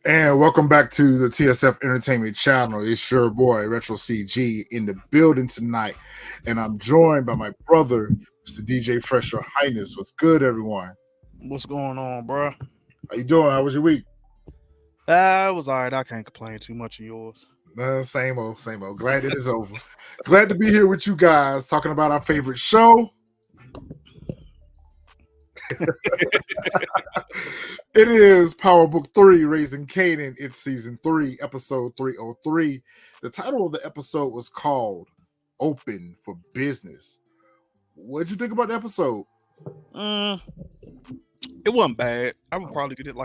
And welcome back to the TSF Entertainment Channel. It's your boy Retro CG in the building tonight, and I'm joined by my brother, Mr. DJ Fresh Your Highness. What's good, everyone? What's going on, bro? How you doing? How was your week? It was all right. I can't complain too much of yours. Same old, same old. Glad it is over. Glad to be here with you guys, talking about our favorite show. It is Power Book 3, Raising Kanan. It's season 3, episode 303. The title of the episode was called Open for Business. What'd you think about the episode? It wasn't bad. I would probably give it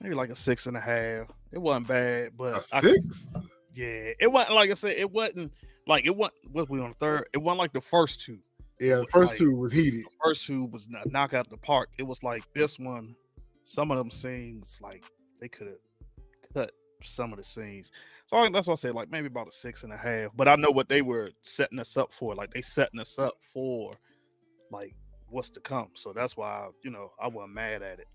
maybe like a 6.5. It wasn't bad, but A 6? Yeah, it wasn't like I said. It wasn't like it wasn't. What we on the third? It wasn't like the first two. Yeah, the first two was heated. The first two was knock out the park. It was like this one. Some of them scenes, like they could have cut some of the scenes. So that's why I said like maybe about a 6.5. But I know what they were setting us up for. Like they setting us up for like what's to come. So that's why I wasn't mad at it.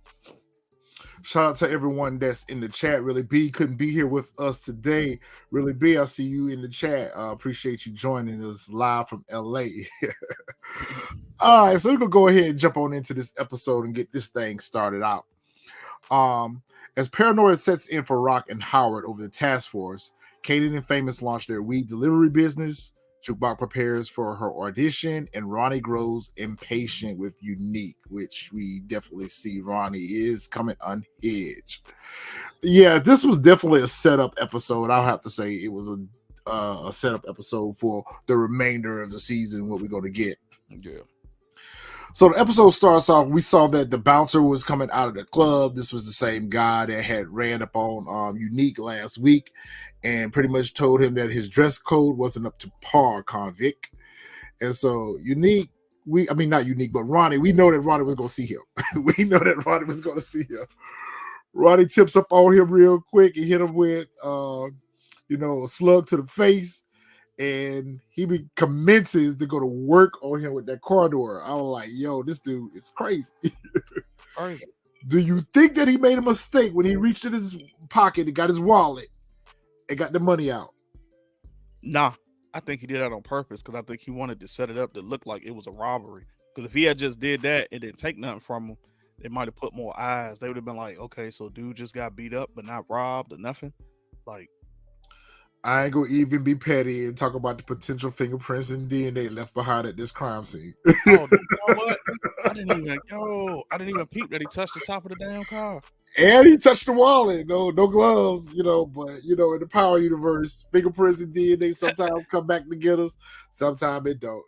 Shout out to everyone that's in the chat. Really B couldn't be here with us today. Really B, I see you in the chat. Appreciate you joining us live from LA. All right, so we're gonna go ahead and jump on into this episode and get this thing started out. As paranoia sets in for Raq and Howard over the task force, Kanan and Famous launch their weed delivery business. Jukebox prepares for her audition, and Ronnie grows impatient with Unique, which we definitely see Ronnie is coming unhinged. Yeah, this was definitely a setup episode. I'll have to say it was a setup episode for the remainder of the season, what we're going to get. Yeah. So the episode starts off, we saw that the bouncer was coming out of the club. This was the same guy that had ran up on Unique last week and pretty much told him that his dress code wasn't up to par, convict. And so Unique, not Unique, but Ronnie, we know that Ronnie was going to see him. We know that Ronnie was going to see him. Ronnie tips up on him real quick and hit him with, a slug to the face. And he commences to go to work on him with that car door. I was like, yo, this dude is crazy. Crazy. Do you think that he made a mistake when he reached in his pocket and got his wallet and got the money out? Nah, I think he did that on purpose because I think he wanted to set it up to look like it was a robbery. Because if he had just did that and didn't take nothing from him, they might have put more eyes. They would have been like, okay, so dude just got beat up but not robbed or nothing. Like, I ain't gonna even be petty and talk about the potential fingerprints and DNA left behind at this crime scene. Oh, you know what? I didn't even peep that he touched the top of the damn car. And he touched the wallet. No gloves, but in the Power universe, fingerprints and DNA sometimes come back together, sometimes it don't.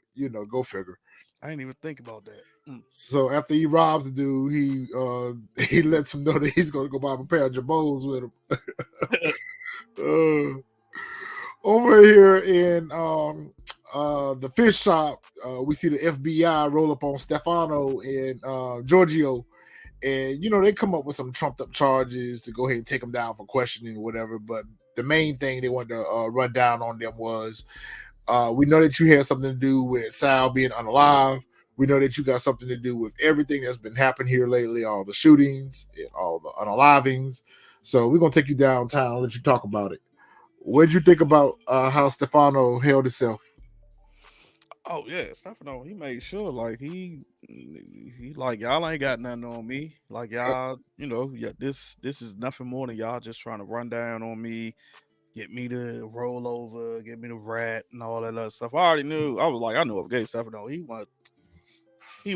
Go figure. I didn't even think about that. So after he robs the dude, he lets him know that he's gonna go buy a pair of Jabos with him. Over here in the fish shop, we see the FBI roll up on Stefano and Giorgio, and they come up with some trumped up charges to go ahead and take them down for questioning or whatever. But the main thing they wanted to run down on them was, we know that you had something to do with Sal being unalive. We know that you got something to do with everything that's been happening here lately, all the shootings and all the unalivings. So we're gonna take you downtown and let you talk about it. What did you think about how Stefano held himself? Oh yeah, Stefano, he made sure like he like y'all ain't got nothing on me. Like y'all, this is nothing more than y'all just trying to run down on me, get me to roll over, get me to rat and all that other stuff. I already knew. I was like, I knew of Gay Stefano. He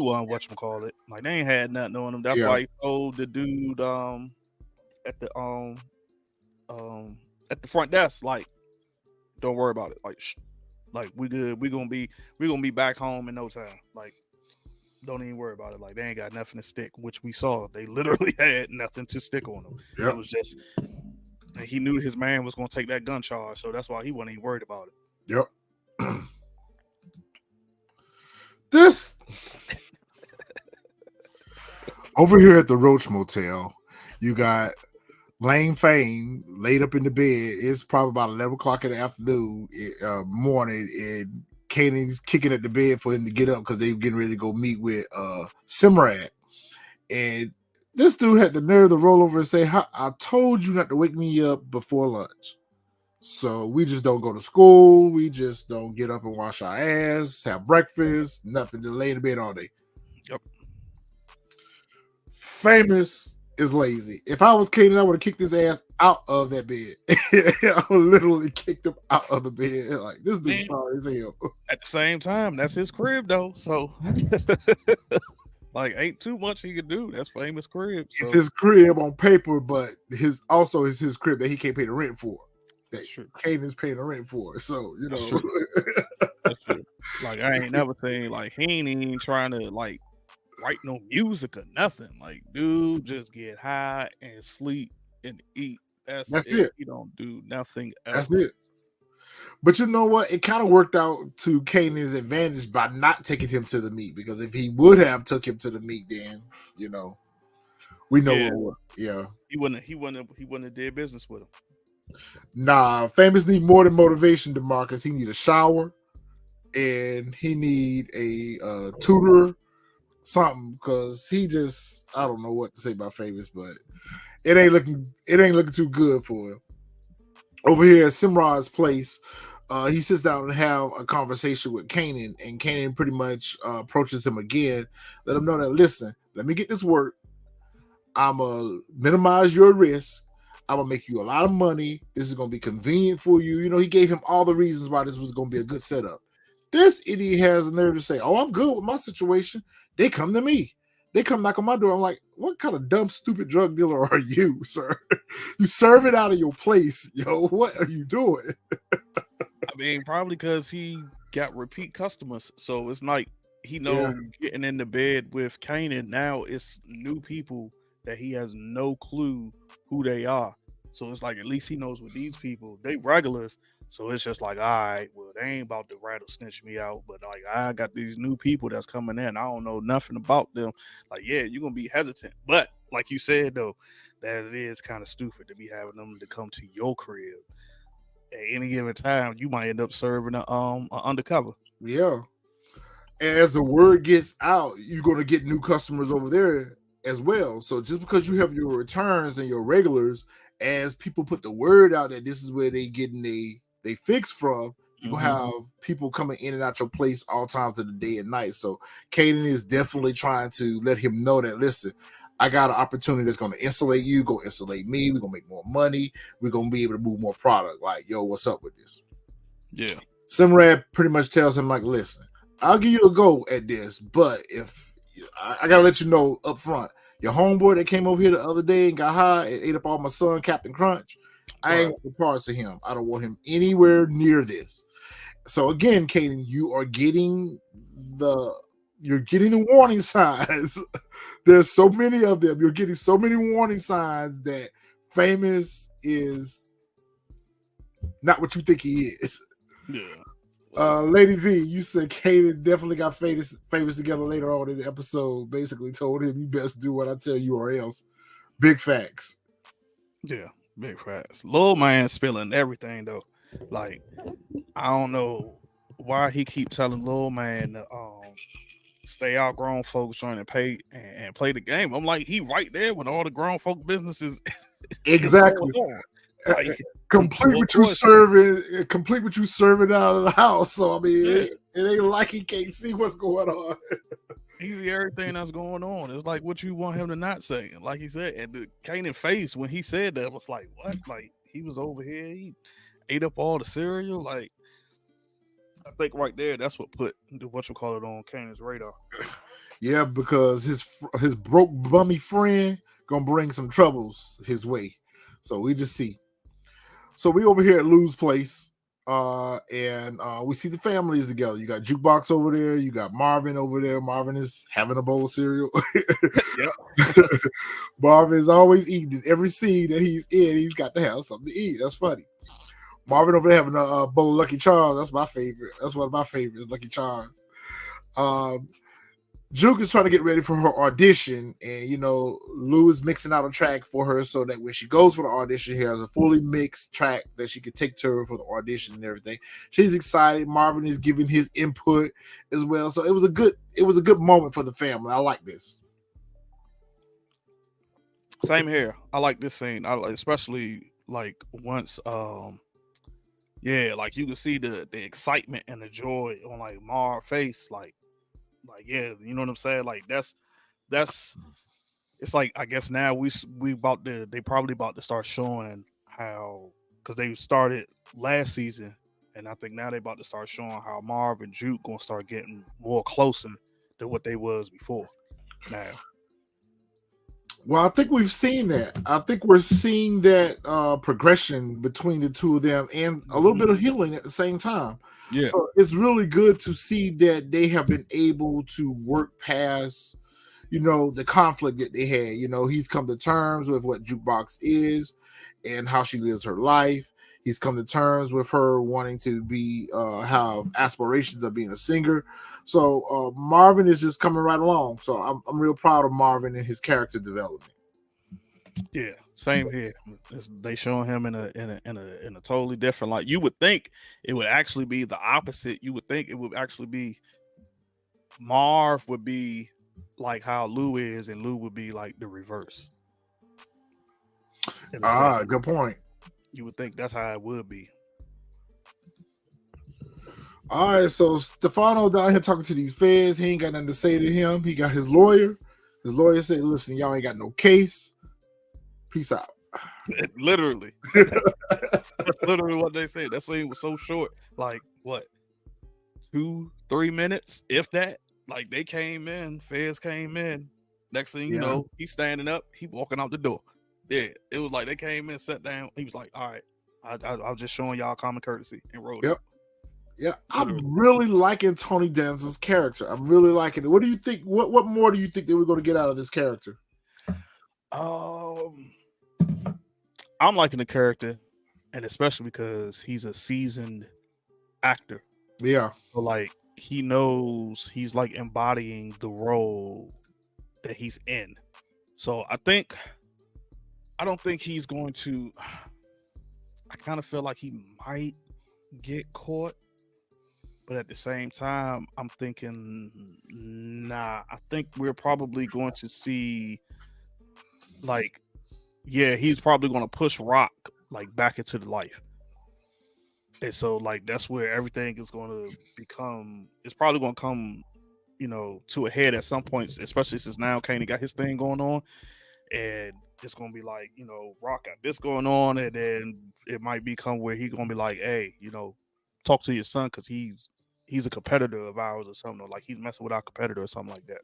wasn't whatchamacallit. Like they ain't had nothing on him. That's why he told the dude at the front desk, like, don't worry about it. Like we good. We gonna be back home in no time. Like, Don't even worry about it. Like they ain't got nothing to stick, which we saw. They literally had nothing to stick on them. Yep. It was just, and he knew his man was going to take that gun charge, so that's why he wasn't even worried about it. Yep. This over here at the Roach Motel, you got Lane Fame laid up in the bed. It's probably about 11 o'clock in the afternoon, morning, and Kanan's kicking at the bed for him to get up because they were getting ready to go meet with Simrad. And this dude had the nerve to roll over and say, I told you not to wake me up before lunch. So we just don't go to school. We just don't get up and wash our ass, have breakfast, nothing, to lay in the bed all day. Yep. Famous is lazy. If I was Kanan, I would have kicked his ass out of that bed. I would literally kicked him out of the bed. Like, this dude's sorry as hell. At the same time, that's his crib though. So like ain't too much he could do. That's Famous crib. So. It's his crib on paper, but his crib that he can't pay the rent for. That Kanan's paying the rent for. So, you know. That's true. That's true. Like I ain't never seen like he ain't even trying to like write no music or nothing. Like, dude, just get high and sleep and eat. That's it. He don't do nothing else. That's it. But you know what? It kind of worked out to Kanan's advantage by not taking him to the meet, because if he would have took him to the meet, then you know, we know. He wouldn't have did business with him. Nah, Famous need more than motivation, DeMarcus. He need a shower, and he need a tutor, something, because he just, I don't know what to say about Famous, but it ain't looking too good for him. Over here at Simrad's place, he sits down and have a conversation with Kanan, and Kanan pretty much approaches him again, let him know that, listen, let me get this work. I'm going to minimize your risk. I'm going to make you a lot of money. This is going to be convenient for you. You know, he gave him all the reasons why this was going to be a good setup. This idiot has the nerve to say, oh, I'm good with my situation. They come to me. They come knock on my door. I'm like, what kind of dumb, stupid drug dealer are you, sir? You serve it out of your place. Yo, what are you doing? I mean, probably because he got repeat customers. So it's like he knows getting in the bed with Kanan now, it's new people that he has no clue who they are. So it's like, at least he knows with these people, they regulars. So it's just like, all right, well, they ain't about to rattle snitch me out, but like, I got these new people that's coming in. I don't know nothing about them. Like, yeah, you're going to be hesitant. But like you said, though, that it is kind of stupid to be having them to come to your crib at any given time. You might end up serving a undercover. Yeah. And as the word gets out, you're going to get new customers over there as well. So just because you have your returns and your regulars, as people put the word out that this is where they getting they fix from, you gonna have people coming in and out your place all times of the day and night. So Kanan is definitely trying to let him know that, listen, I got an opportunity that's gonna insulate you, go insulate me, we're gonna make more money, we're gonna be able to move more product. Like, yo, what's up with this? Yeah. Simrad pretty much tells him, like, listen, I'll give you a go at this, but if I gotta let you know up front, your homeboy that came over here the other day and got high and ate up all my son, Captain Crunch, I ain't want the parts of him. I don't want him anywhere near this. So again, Kanan, you're getting the warning signs. There's so many of them. You're getting so many warning signs that Famous is not what you think he is. Yeah. Lady V, you said Kanan definitely got famous together later on in the episode. Basically told him, you best do what I tell you or else. Big facts. Yeah, big facts. Lil man spilling everything though. Like, I don't know why he keeps telling Lil man to stay out grown folks trying to pay and play the game. I'm like, he right there when all the grown folk businesses exactly. Like, complete what you serving out of the house. So I mean, it ain't like he can't see what's going on. He see everything that's going on. It's like what you want him to not say. Like he said, and the Kanan face when he said that was like, what? Like, he was over here, he ate up all the cereal. Like, I think right there, that's what put what you call it on Kanan's radar. Yeah, because his broke bummy friend gonna bring some troubles his way. So we just see. So we over here at Lou's place. And we see the families together. You got Jukebox over there. You got Marvin over there. Marvin is having a bowl of cereal. Yep. Marvin is always eating. Every scene that he's in, he's got to have something to eat. That's funny. Marvin over there having a bowl of Lucky Charms. That's my favorite. That's one of my favorites, Lucky Charms. Juke is trying to get ready for her audition, and Lou is mixing out a track for her so that when she goes for the audition, she has a fully mixed track that she could take to her for the audition and everything. She's excited. Marvin is giving his input as well, so it was a good moment for the family. I like this. Same here. I like this scene. I like, especially like once yeah, like you can see the excitement and the joy on like Mar's face, like yeah, you know what I'm saying? Like that's it's like I guess now they probably about to start showing how, because they started last season, and I think now they about to start showing how Marv and Juke gonna start getting more closer than what they was before. Now, well, I think we've seen that. I think we're seeing that progression between the two of them, and a little bit of healing at the same time. yeah, So it's really good to see that they have been able to work past, the conflict that they had. He's come to terms with what Jukebox is and how she lives her life. He's come to terms with her wanting to be have aspirations of being a singer. So Marvin is just coming right along. So I'm real proud of Marvin and his character development. yeah, same here. They showing him in a totally different light. You would think it would actually be the opposite. You would think it would actually be Marv would be like how Lou is, and Lou would be like the reverse. Good point. You would think that's how it would be. All right, so Stefano down here talking to these feds. He ain't got nothing to say to him. He got his lawyer. His lawyer said, "Listen, y'all ain't got no case. Peace out." Literally. That's literally what they said. That scene was so short. Like, what? 2-3 minutes, if that. Like, they came in, feds came in. Next thing you know, he's standing up, he walking out the door. Yeah, it was like they came in, sat down. He was like, "All right, I was just showing y'all common courtesy," and rolled Yep. up. Yeah, I'm really liking Tony Danza's character. I'm really liking it. What do you think? What more do you think that we're going to get out of this character? I'm liking the character, and especially because he's a seasoned actor. Yeah. So like he knows he's like embodying the role that he's in. So I don't think he's going to. I kind of feel like he might get caught, but at the same time, I'm thinking, nah. I think we're probably going to see, like, yeah, he's probably going to push Raq like back into the life, and so like that's where everything is going to become. It's probably going to come, to a head at some points, especially since now Kanan got his thing going on, and it's gonna be like, Raq got this going on, and then it might become where he's gonna be like, hey, talk to your son because he's a competitor of ours or something, or like he's messing with our competitor or something like that.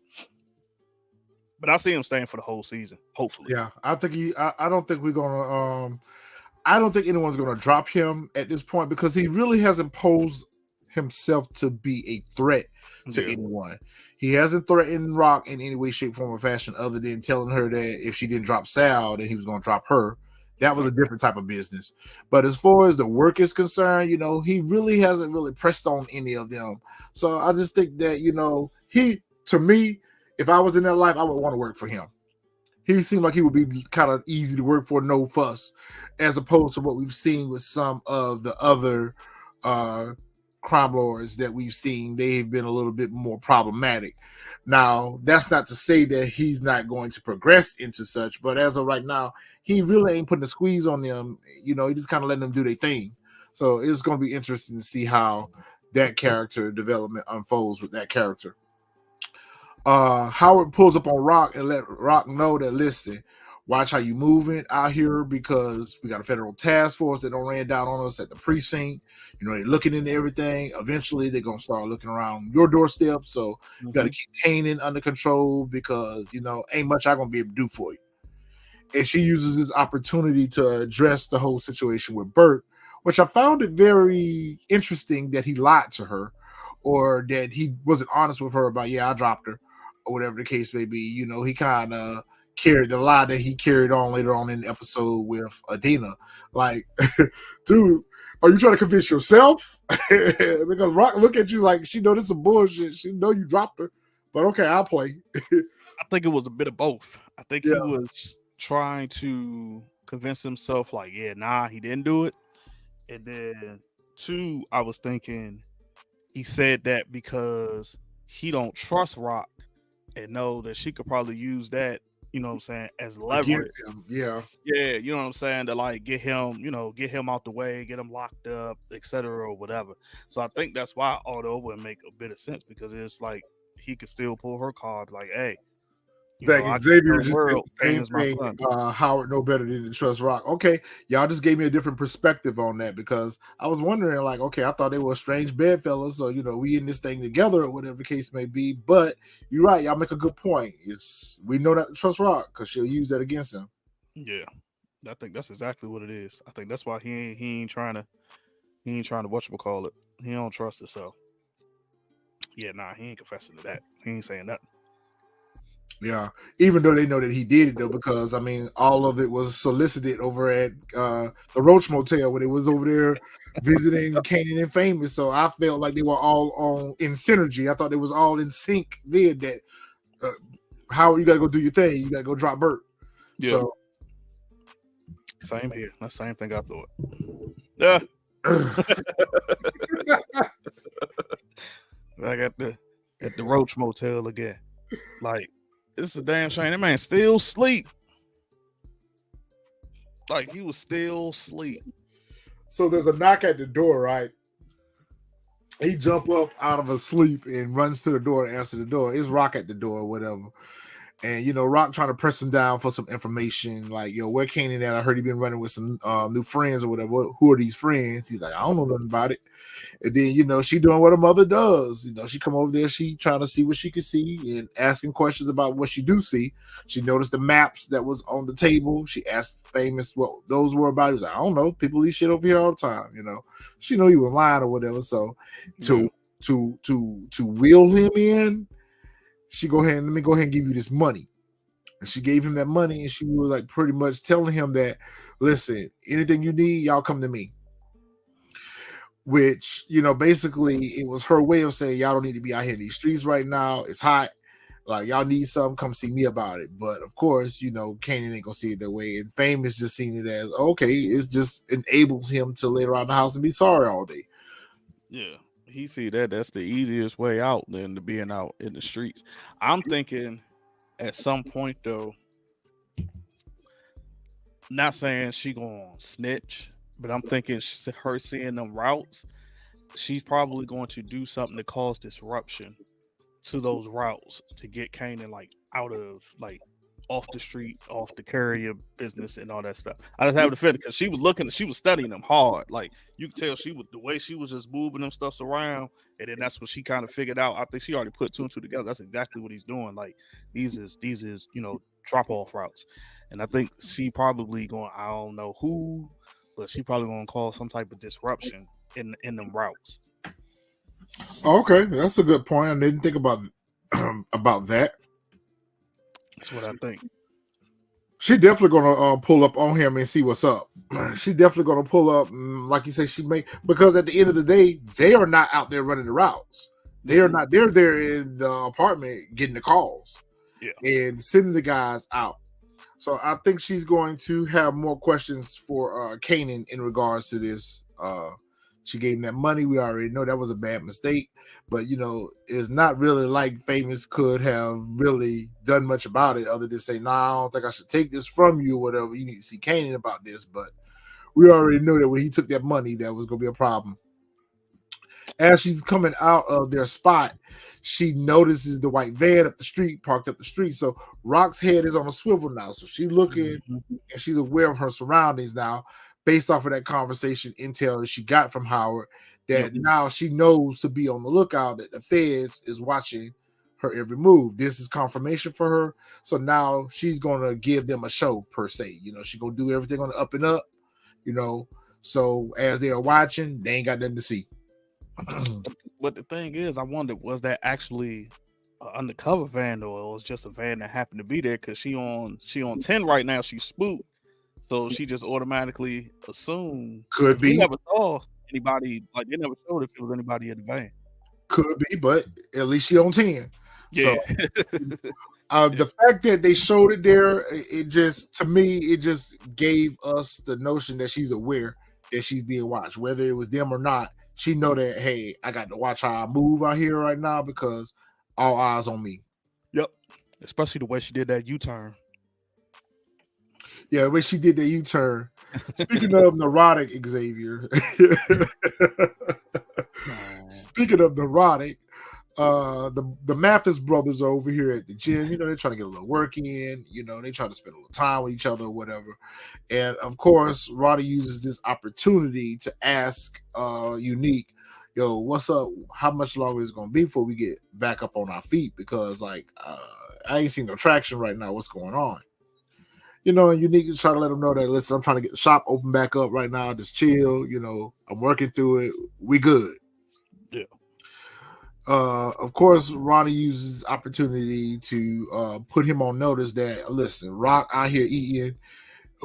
But I see him staying for the whole season, hopefully. Yeah, I think I don't think we're gonna. I don't think anyone's gonna drop him at this point because he really hasn't posed himself to be a threat to anyone. He hasn't threatened Raq in any way, shape, form, or fashion, other than telling her that if she didn't drop Sal, then he was going to drop her. That was a different type of business. But as far as the work is concerned, he really hasn't really pressed on any of them. So I just think that, to me, if I was in that life, I would want to work for him. He seemed like he would be kind of easy to work for, no fuss, as opposed to what we've seen with some of the other crime lords that we've seen. They've been a little bit more problematic. Now, that's not to say that he's not going to progress into such, but as of right now, he really ain't putting a squeeze on them. He just kind of letting them do their thing. So it's going to be interesting to see how that character development unfolds with that character. Howard pulls up on Raq and let Raq know that, listen, watch how you moving out here because we got a federal task force that don't ran down on us at the precinct. They're looking into everything. Eventually, they're going to start looking around your doorstep. So you got to keep Kanan under control because, ain't much I'm going to be able to do for you. And she uses this opportunity to address the whole situation with Bert which I found it very interesting that he lied to her, or that he wasn't honest with her about, yeah, I dropped her, or whatever the case may be. You know, he kind of carried the lie that he carried on later on in the episode with Adina. Like, dude, are you trying to convince yourself? Because Rock look at you like she know this is bullshit. She know you dropped her, but okay, I'll play. I think it was a bit of both. I think Yeah. he was trying to convince himself, like, yeah, nah, he didn't do it. And then two, I was thinking he said that because he don't trust Rock and know that she could probably use that, you know what I'm saying, as leverage. Against him. Yeah. Yeah, you know what I'm saying, to like get him, get him out the way, get him locked up, etc. or whatever. So I think that's why all that would make a bit of sense, because it's like he could still pull her card, like, hey, I That got Xavier her just said world, the Kane same is my thing. son. Howard no better than to trust Rock. Okay, y'all just gave me a different perspective on that, because I was wondering, like, okay, I thought they were strange bedfellas, so we in this thing together or whatever the case may be. But you're right, y'all make a good point. We know not to trust Rock because she'll use that against him. Yeah, I think that's exactly what it is. I think that's why he ain't trying to whatchamacallit. He don't trust her, so yeah, nah, he ain't confessing to that. He ain't saying nothing. Yeah, even though they know that he did it though, because I mean, all of it was solicited over at the Roach Motel when it was over there visiting Kanan and Famous. So I felt like they were all on in synergy. I thought they was all in sync. Then that Howard, you gotta go do your thing. You gotta go drop Bert. Yeah. So same here. That's the same thing I thought. Yeah. I got at the Roach Motel again. Like, it's a damn shame. That man still sleep. Like, he was still asleep. So there's a knock at the door, right? He jump up out of his sleep and runs to the door and answer the door. It's Rock at the door or whatever. And, Rock trying to press him down for some information. Like, where Kanan at? I heard he been running with some new friends or whatever. Who are these friends? He's like, I don't know nothing about it. And then, she doing what her mother does. She come over there. She trying to see what she could see and asking questions about what she do see. She noticed the maps that was on the table. She asked Famous what those were about. He was like, I don't know. People leave shit over here all the time. She know he was lying or whatever. So to wheel him in, she let me go ahead and give you this money. And she gave him that money, and she was like pretty much telling him that, listen, anything you need, y'all come to me. Which, basically it was her way of saying, y'all don't need to be out here in these streets right now. It's hot. Like, y'all need something, come see me about it. But of course, Kanan ain't gonna see it that way. And Famous just seen it as, okay, it just enables him to lay around the house and be sorry all day. Yeah. He see that's the easiest way out than to being out in the streets. I'm thinking at some point though, not saying she gonna snitch, but I'm thinking her seeing them routes, she's probably going to do something to cause disruption to those routes to get Kanan like out of like off the street, off the carrier business and all that stuff. I just have the feeling because she was studying them hard. Like, you could tell she was, the way she was just moving them stuffs around, and then that's what she kind of figured out. I think she already put two and two together. That's exactly what he's doing. Like, these is drop off routes. And I think she probably going, I don't know who, but she probably gonna cause some type of disruption in them routes. Okay, that's a good point. I didn't think about that. That's what I think. She definitely gonna pull up on him and see what's up. She definitely gonna pull up, like you say, because at the end of the day, they are not out there running the routes. They are not. They're there in the apartment getting the calls, and sending the guys out. So I think she's going to have more questions for Kanan in regards to this. She gave him that money. We already know that was a bad mistake, but it's not really like Famous could have really done much about it other than say, "Nah, I don't think I should take this from you," or whatever. You need to see Kanan about this, but we already know that when he took that money, that was going to be a problem. As she's coming out of their spot, she notices the white van parked up the street. So Rock's head is on a swivel now. So she's looking and she's aware of her surroundings now, based off of that conversation intel that she got from Howard, that now she knows to be on the lookout, that the feds is watching her every move. This is confirmation for her. So now she's going to give them a show, per se. She's going to do everything on the up and up, So as they are watching, they ain't got nothing to see. But the thing is, I wonder, was that actually an undercover van, or it was just a van that happened to be there? Because she on 10 right now. She's spooked, so she just automatically assumed. Could Because we be, never saw anybody, like they never showed if it was anybody in the van. could be, but at least she on 10. So Yeah. the fact that they showed it there, it just, to me, it just gave us the notion that she's aware that she's being watched, whether it was them or not. She know that, hey, I got to watch how I move out here right now because all eyes on me. Yep. Especially the way she did that U-turn. Yeah, when she did the U-turn. Speaking of neurotic, Xavier. Speaking of neurotic, the Mathis brothers are over here at the gym. You know, they're trying to get a little work in. You know, they try to spend a little time with each other or whatever. And of course, Ronnie uses this opportunity to ask Unique, yo, what's up? How much longer is it going to be before we get back up on our feet? Because, like, I ain't seen no traction right now. What's going on? You know, and Unique is trying to let them know that, listen, I'm trying to get the shop open back up right now. Just chill. You know, I'm working through it. We good. Yeah. Of course, Ronnie uses opportunity to put him on notice that, listen, Raq out here eating,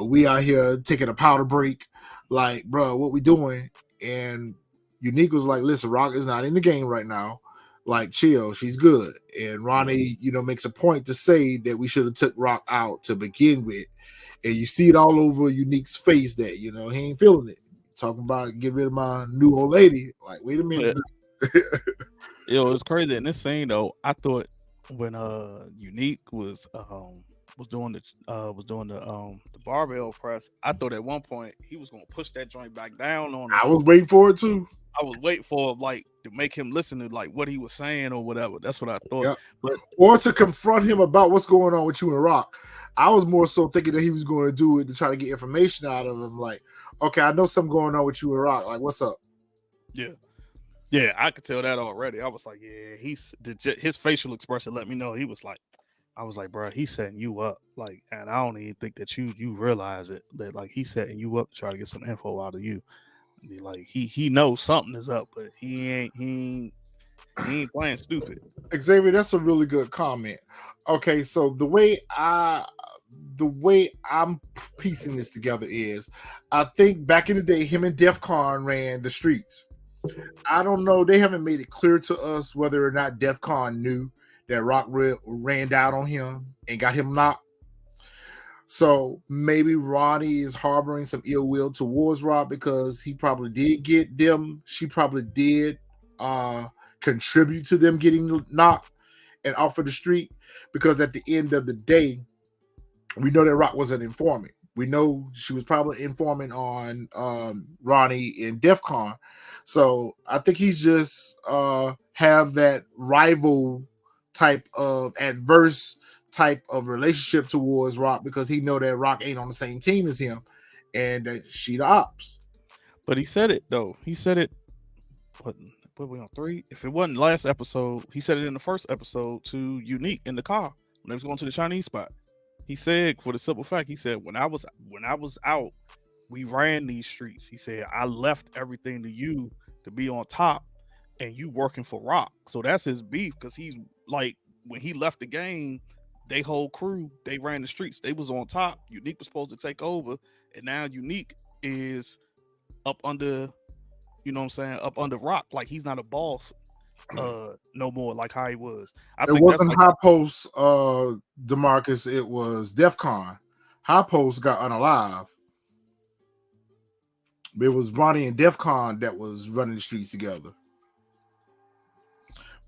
we out here taking a powder break. Like, bro, what we doing? And Unique was like, listen, Raq is not in the game right now. Like, chill, she's good. And Ronnie, you know, makes a point to say that we should have took Raq out to begin with. And you see it all over Unique's face that, you know, he ain't feeling it. Talking about get rid of my new old lady. Like, wait a minute. Yo, it's crazy in this scene though. I thought when Unique was doing the barbell press, I thought at one point he was gonna push that joint back down on him. I was waiting for it too. I was waiting for like to make him listen to like what he was saying or whatever. That's what I thought. Yeah. But or to confront him about what's going on with you and Raq. I was more so thinking that he was going to do it to try to get information out of him. Like, okay, I know something going on with you and Raq. Like, what's up? Yeah. Yeah, I could tell that already. I was like, yeah, his facial expression let me know. He was like, I was like, bro, he's setting you up. Like, and I don't even think that you realize it, that like he's setting you up to try to get some info out of you. And like he knows something is up, but he ain't playing stupid. Xavier, that's a really good comment. Okay, so the way I'm piecing this together is, I think back in the day, him and Def Con ran the streets. I don't know. They haven't made it clear to us whether or not Def Con knew that Raq ran down on him and got him knocked. So maybe Ronnie is harboring some ill will towards Raq because he probably did get them. She probably did contribute to them getting knocked and off of the street, because at the end of the day, we know that Raq was an informant. We know she was probably informing on Ronnie and Def Con. So I think he's just have that rival type of adverse type of relationship towards Raq, because he know that Raq ain't on the same team as him and that she the ops. But he said it though. He said it. What we on 3? If it wasn't last episode, he said it in the first episode to Unique in the car when they was going to the Chinese spot. He said, for the simple fact, he said, when I was out, we ran these streets. He said, I left everything to you to be on top, and you working for Raq. So that's his beef, because he's like, when he left the game, they whole crew, they ran the streets. They was on top. Unique was supposed to take over, and now Unique is up under, you know what I'm saying, up under Raq. Like, he's not a boss no more like how he was. It wasn't High Post, DeMarcus. It was Def Con. High Post got unalive. It was Ronnie and Def Con that was running the streets together.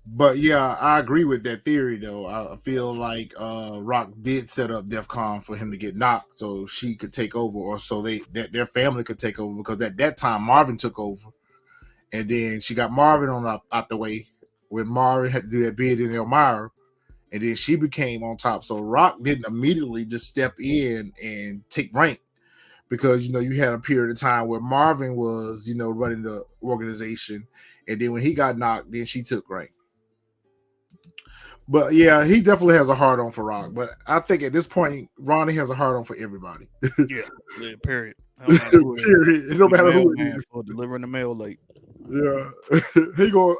But yeah, I agree with that theory though. I feel like Raq did set up Def Con for him to get knocked so she could take over, or so their family could take over, because at that time Marvin took over. And then she got Marvin out the way when Marvin had to do that bid in Elmira. And then she became on top. So Raq didn't immediately just step in and take rank, because, you know, you had a period of time where Marvin was, you know, running the organization. And then when he got knocked, then she took rank. But yeah, he definitely has a hard on for Rock. But I think at this point, Ronnie has a hard on for everybody. Yeah, period. No matter who it is. Period. No Be the matter who it mailman is. for delivering the mail late. Yeah, he go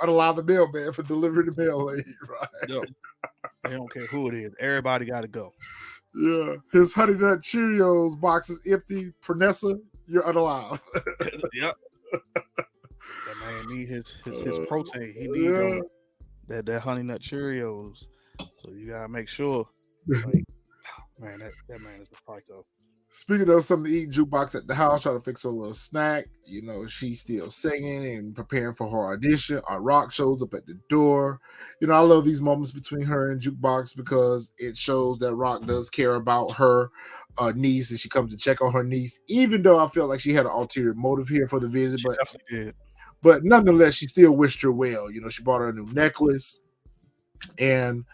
unallow the mailman for delivering the mail late, right? Yep. They don't care who it is. Everybody got to go. Yeah, his Honey Nut Cheerios box is empty. Pernessa, you're unalive. Yep. That man need his protein. He need Yeah. that Honey Nut Cheerios. So you gotta make sure. Like, man, that man is a psycho. Speaking of something to eat, Jukebox at the house, trying to fix her a little snack. You know, she's still singing and preparing for her audition. Our Rock shows up at the door. You know, I love these moments between her and Jukebox because it shows that Rock does care about her niece, and she comes to check on her niece, even though I feel like she had an ulterior motive here for the visit. She definitely did. But nonetheless, she still wished her well. You know, she bought her a new necklace, and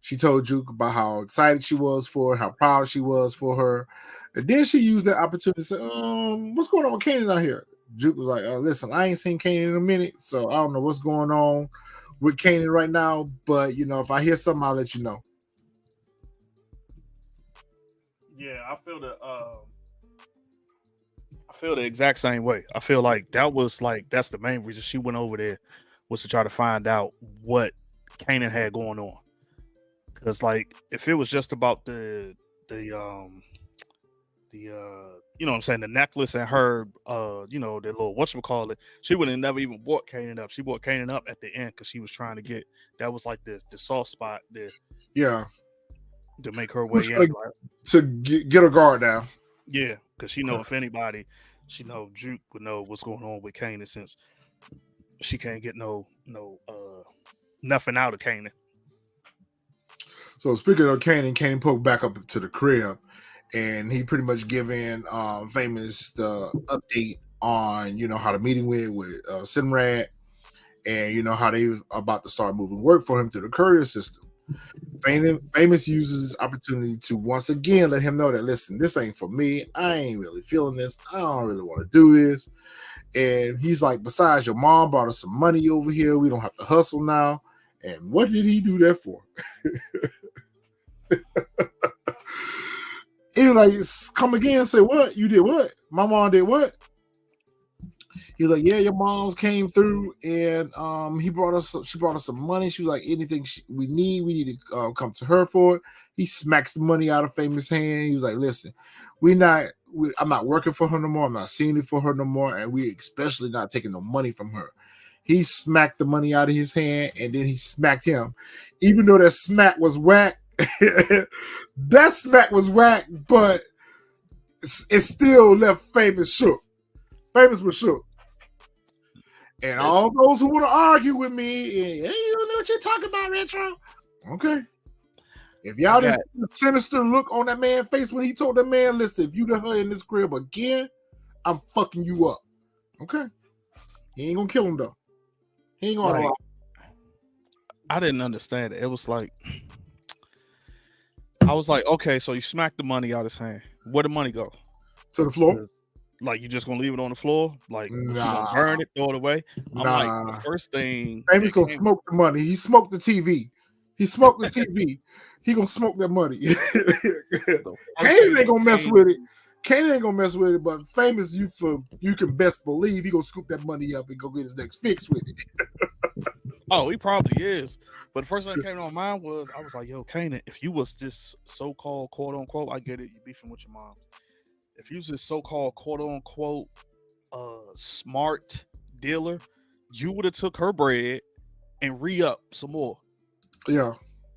she told Juke about how excited she was for her, how proud she was for her. And then she used that opportunity to say, what's going on with Kanan out here? Juke was like, listen, I ain't seen Kanan in a minute, so I don't know what's going on with Kanan right now. But, you know, if I hear something, I'll let you know. Yeah, I feel the exact same way. I feel like that's the main reason she went over there, was to try to find out what Kanan had going on. Because like, if it was just about the you know what I'm saying, the necklace and her the little whatchamacallit, she would have never even brought Kanan up. She brought Kanan up at the end because she was trying to get, that was like the soft spot there. Yeah. To make her way in. To get her guard down. Yeah, because she know if anybody, she know Juke would know what's going on with Kanan, since she can't get nothing out of Kanan. So speaking of Kanan poked back up to the crib, and he pretty much giving Famous the update on, you know, how the meeting with Sinrad, and, you know, how they about to start moving work for him through the courier system. Famous uses this opportunity to once again let him know that, listen, this ain't for me. I ain't really feeling this. I don't really want to do this. And he's like, besides, your mom brought us some money over here. We don't have to hustle now. And what did he do that for? He was like, come again and say, what? You did what? My mom did what? He was like, yeah, your moms came through, and she brought us some money. She was like, anything we need to come to her for it. He smacks the money out of Famous' hand. He was like, listen, I'm not working for her no more. I'm not seeing it for her no more, and we especially not taking no money from her. He smacked the money out of his hand, and then he smacked him. Even though that smack was whack, but it still left Famous shook. Famous was shook. And all those who want to argue with me, hey, you don't know what you're talking about, Retro. Okay. If y'all just sinister look on that man's face when he told that man, listen, if you let her in this crib again, I'm fucking you up. Okay. He ain't gonna kill him though. He ain't gonna. I didn't understand it. It was like, I was like, okay, so you smacked the money out his hand. Where'd the money go? To the floor. Like, you just gonna leave it on the floor? Like, she gonna burn it, throw it away? I'm like, the first thing. Famous gonna smoke the money. He smoked the TV. He smoked the TV. He gonna smoke that money. Kanan ain't gonna mess with it. Kanan ain't gonna mess with it, but Famous, you can best believe he gonna scoop that money up and go get his next fix with it. Oh, he probably is. But the first thing that came to my mind was, I was like, yo, Kanan, if you was this so-called quote unquote, I get it, you beefing with your mom. If you was this so-called quote unquote smart dealer, you would have took her bread and re-up some more. Yeah.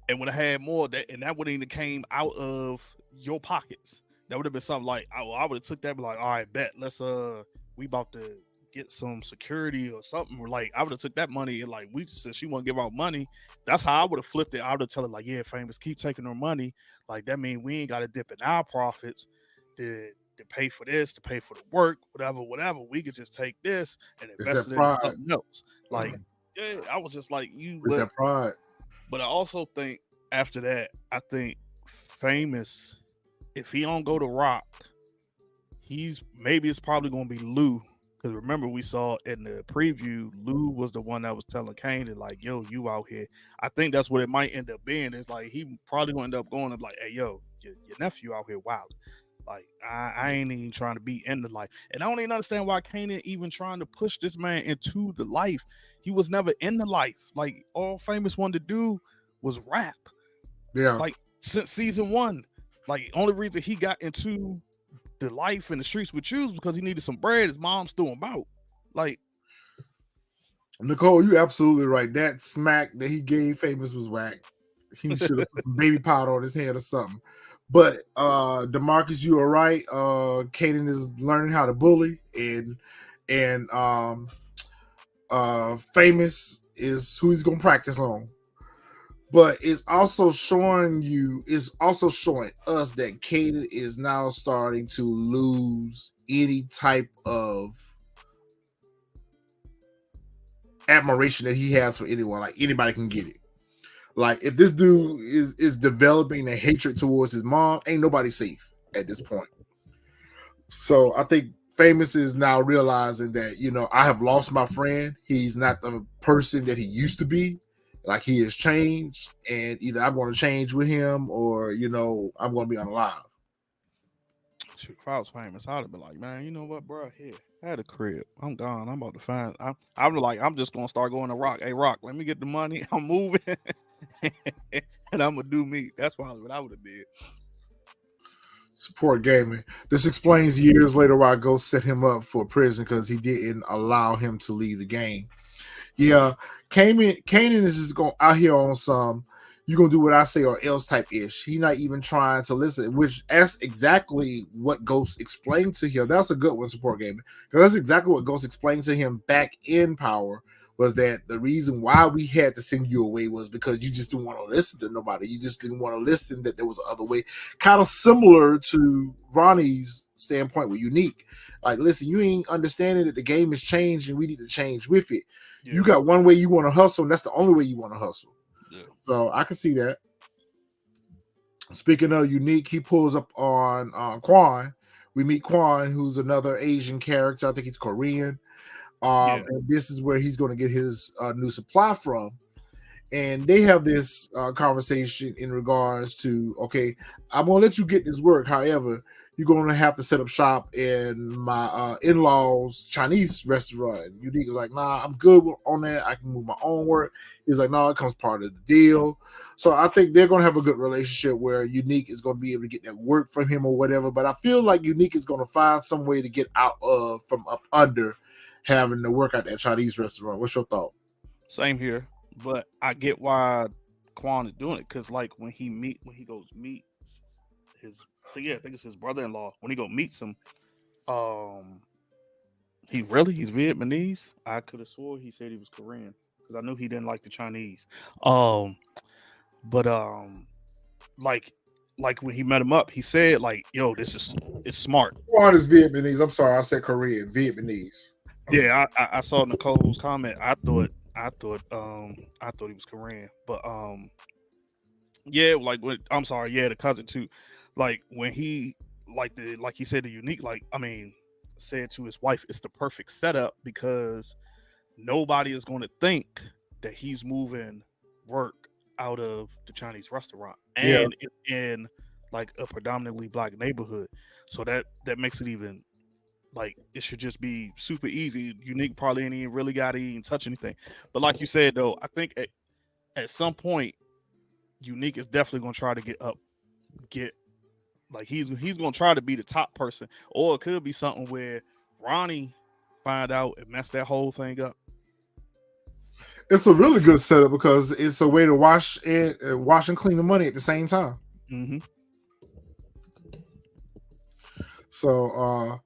And would have had more, that would have came out of your pockets. That would have been something like, I would have took that and be like, all right, bet, let's we about to get some security or something. Or like, I would have took that money and like, we said she want to give out money. That's how I would have flipped it. I would have told her like, yeah, Famous, keep taking her money. Like, that means we ain't got to dip in our profits to pay for this, to pay for the work, whatever. We could just take this and invest it in something else. Like, yeah, I was just like, It's that pride. But I also think after that, I think Famous, if he don't go to Rock, it's probably gonna be Lou Because remember, we saw in the preview, Lou was the one that was telling Kanan, like, yo, you out here. I think that's what it might end up being. It's like he probably gonna end up going up like, hey, yo, your nephew out here wild. Like, I ain't even trying to be in the life. And I don't even understand why Kanan even trying to push this man into the life. He was never in the life. Like, all Famous wanted to do was rap. Yeah. Like, since season 1. Like, only reason he got into the life in the streets with you because he needed some bread. His mom's threw him out. Like, Nicole, you absolutely right. That smack that he gave Famous was whack. He should have put some baby powder on his head or something. But DeMarcus, you are right. Kanan is learning how to bully, and Famous is who he's gonna practice on. But it's also showing us that Kanan is now starting to lose any type of admiration that he has for anyone. Like, anybody can get it. Like, if this dude is developing a hatred towards his mom, ain't nobody safe at this point. So I think Famous is now realizing that, I have lost my friend. He's not the person that he used to be. Like, he has changed, and either I'm going to change with him or, I'm going to be unalive. Shoot, if I was Famous, I'd have been like, man, you know what, bro? Here, I had a crib. I'm gone. I'm about to find. I'm just gonna start going to Rock. Hey, Rock, let me get the money. I'm moving, and I'm gonna do me. That's probably what I would have did. Support gaming. This explains years later why Ghost set him up for prison because he didn't allow him to leave the game. Yeah, Kanan is just going out here on some you're gonna do what I say or else type ish. He's not even trying to listen, which that's exactly what Ghost explained to him. That's a good one, support gaming. Because that's exactly what Ghost explained to him back in Power, was that the reason why we had to send you away was because you just didn't want to listen to nobody. You just didn't want to listen that there was another way. Kind of similar to Ronnie's standpoint with Unique. Like, listen, you ain't understanding that the game has changed and we need to change with it. Yeah. You got one way you want to hustle, and that's the only way you want to hustle. Yeah. So I can see that. Speaking of Unique, he pulls up on Quan. We meet Quan, who's another Asian character. I think he's Korean. And this is where he's going to get his new supply from. And they have this conversation in regards to, okay, I'm going to let you get this work. However, you're going to have to set up shop in my in-laws' Chinese restaurant. Unique is like, nah, I'm good on that. I can move my own work. He's like, no, it comes part of the deal. So I think they're going to have a good relationship where Unique is going to be able to get that work from him or whatever. But I feel like Unique is going to find some way to get out of from up under having to work at that Chinese restaurant. What's your thought? Same here, but I get why Quan is doing it, because like when he goes meet his, I think it's his brother-in-law. When he go meets him, he's Vietnamese. I could have swore he said he was Korean because I knew he didn't like the Chinese. But like when he met him up, he said like, "Yo, it's smart." Quan is Vietnamese. I'm sorry, I said Korean. Vietnamese. Yeah, I saw Nicole's comment. I thought he was Korean, but the cousin too. Like when he he said the Unique, said to his wife, it's the perfect setup because nobody is going to think that he's moving work out of the Chinese restaurant, and it's in like a predominantly black neighborhood, so that makes it even. Like, it should just be super easy. Unique probably ain't even really got to even touch anything. But like you said, though, I think at some point, Unique is definitely going to try to he's going to try to be the top person. Or it could be something where Ronnie find out and mess that whole thing up. It's a really good setup because it's a way to wash and clean the money at the same time. Mm-hmm. So,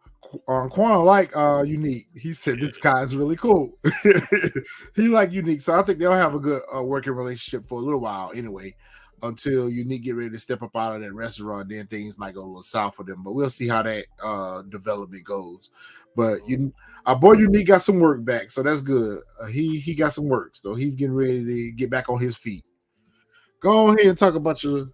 Quan like Unique. He said this guy is really cool. He like Unique, so I think they'll have a good working relationship for a little while anyway, until Unique get ready to step up out of that restaurant. Then things might go a little south for them, but we'll see how that development goes. But our boy Unique got some work back, so that's good. He got some work, so he's getting ready to get back on his feet. Go ahead and talk about your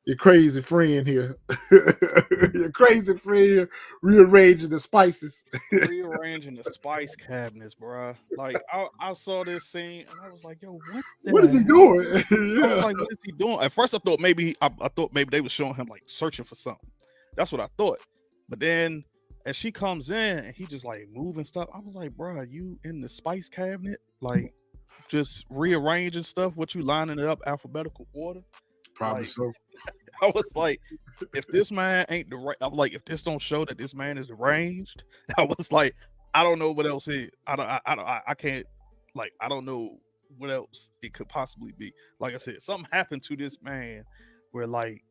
Your crazy friend here. Your crazy friend here rearranging the spices. Rearranging the spice cabinets, bruh. Like I saw this scene and I was like, yo, what the What is he hell? doing? I was Yeah. like, what is he doing? At first I thought maybe I thought maybe they were showing him like searching for something. That's what I thought. But then as she comes in and he just like moving stuff, I was like, bruh, you in the spice cabinet? Like just rearranging stuff, what you lining it up alphabetical order? Probably Like so. I was like, if this man ain't the right, I'm like, if this don't show that this man is deranged, I was like, I don't know what else is. I can't, like, I don't know what else it could possibly be. Like I said, something happened to this man where like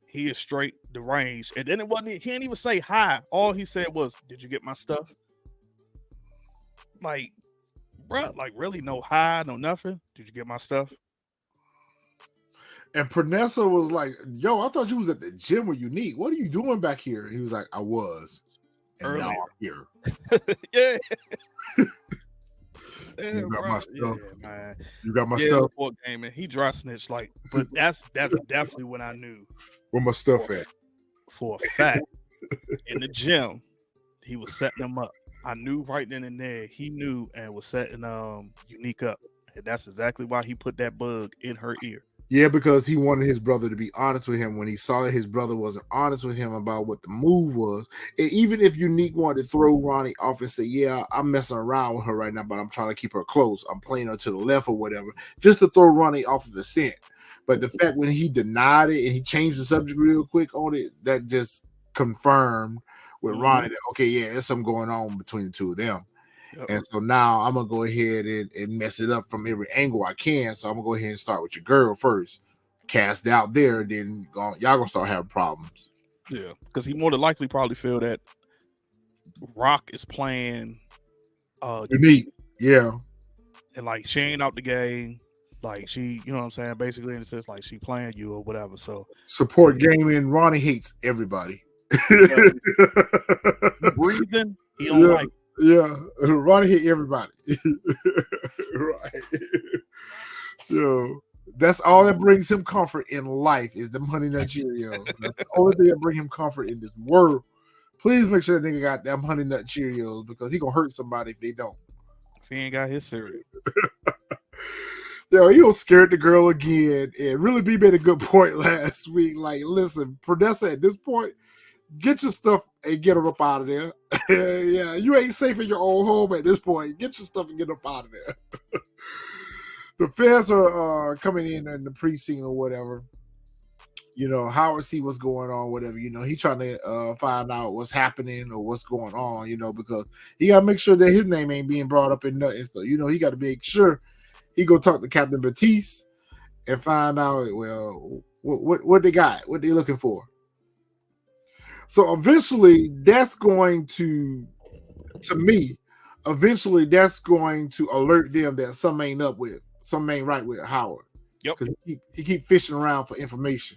he is straight deranged, and then it wasn't. He didn't even say hi. All he said was, "Did you get my stuff?" Like, bruh, like really no hi, no nothing. Did you get my stuff? And Pranessa was like, yo, I thought you was at the gym with Unique. What are you doing back here? He was like, I was. And now Earlier. I'm here. Yeah. You got my stuff. Yeah, man. You got my Yeah, stuff. report game, and he dry snitched like, but that's definitely when I knew Where my stuff at? for a fact in the gym he was setting them up. I knew right then and there he knew and was setting Unique up, and that's exactly why he put that bug in her ear. Yeah, because he wanted his brother to be honest with him when he saw that his brother wasn't honest with him about what the move was. And even if Unique wanted to throw Ronnie off and say, yeah, I'm messing around with her right now, but I'm trying to keep her close. I'm playing her to the left or whatever, just to throw Ronnie off of the scent. But the fact when he denied it and he changed the subject real quick on it, that just confirmed with Ronnie that, okay, yeah, there's something going on between the two of them. Yep. And so now I'm gonna go ahead and mess it up from every angle I can. So I'm gonna go ahead and start with your girl first. Cast out there, then y'all gonna start having problems. Yeah, because he more than likely probably feel that Raq is playing Unique, yeah. And like she ain't out the game. Like she, you know what I'm saying? Basically, in the sense like she playing you or whatever. So support gaming. Ronnie hates everybody. Breathing, he don't like. Yeah, Ronnie hate everybody. Right. Yo, that's all that brings him comfort in life is the Honey Nut Cheerios. That's the only thing that bring him comfort in this world. Please make sure that nigga got them Honey Nut Cheerios because he gonna hurt somebody if they don't. If he ain't got his cereal. Yo, he was scared the girl again. And Really B made a good point last week. Like, listen, Pranessa, at this point, get your stuff and get her up out of there. Yeah, you ain't safe in your own home at this point. Get your stuff and get up out of there. The feds are coming in the precinct or whatever. You know, Howard see what's going on, whatever. You know, he trying to find out what's happening or what's going on, you know, because he got to make sure that his name ain't being brought up in nothing. So, you know, he got to make sure he go talk to Captain Batiste and find out, well, what they got, what they looking for. So eventually that's going to me, eventually that's going to alert them that something ain't right with Howard. Yep. Because he keep fishing around for information.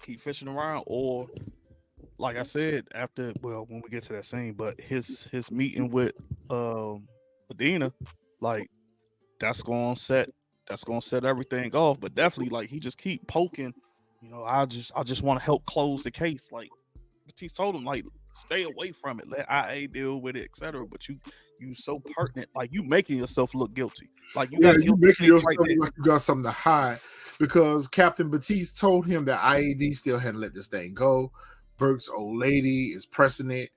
Keep fishing around, or like I said, when we get to that scene, but his meeting with Adina, like that's gonna set everything off. But definitely, like he just keep poking. You know, I just want to help close the case. Like Batiste told him, like stay away from it, let IA deal with it, etc. But you so pertinent, like you making yourself look guilty. Like you making yourself like you got something to hide because Captain Batiste told him that IAD still hadn't let this thing go. Burke's old lady is pressing it,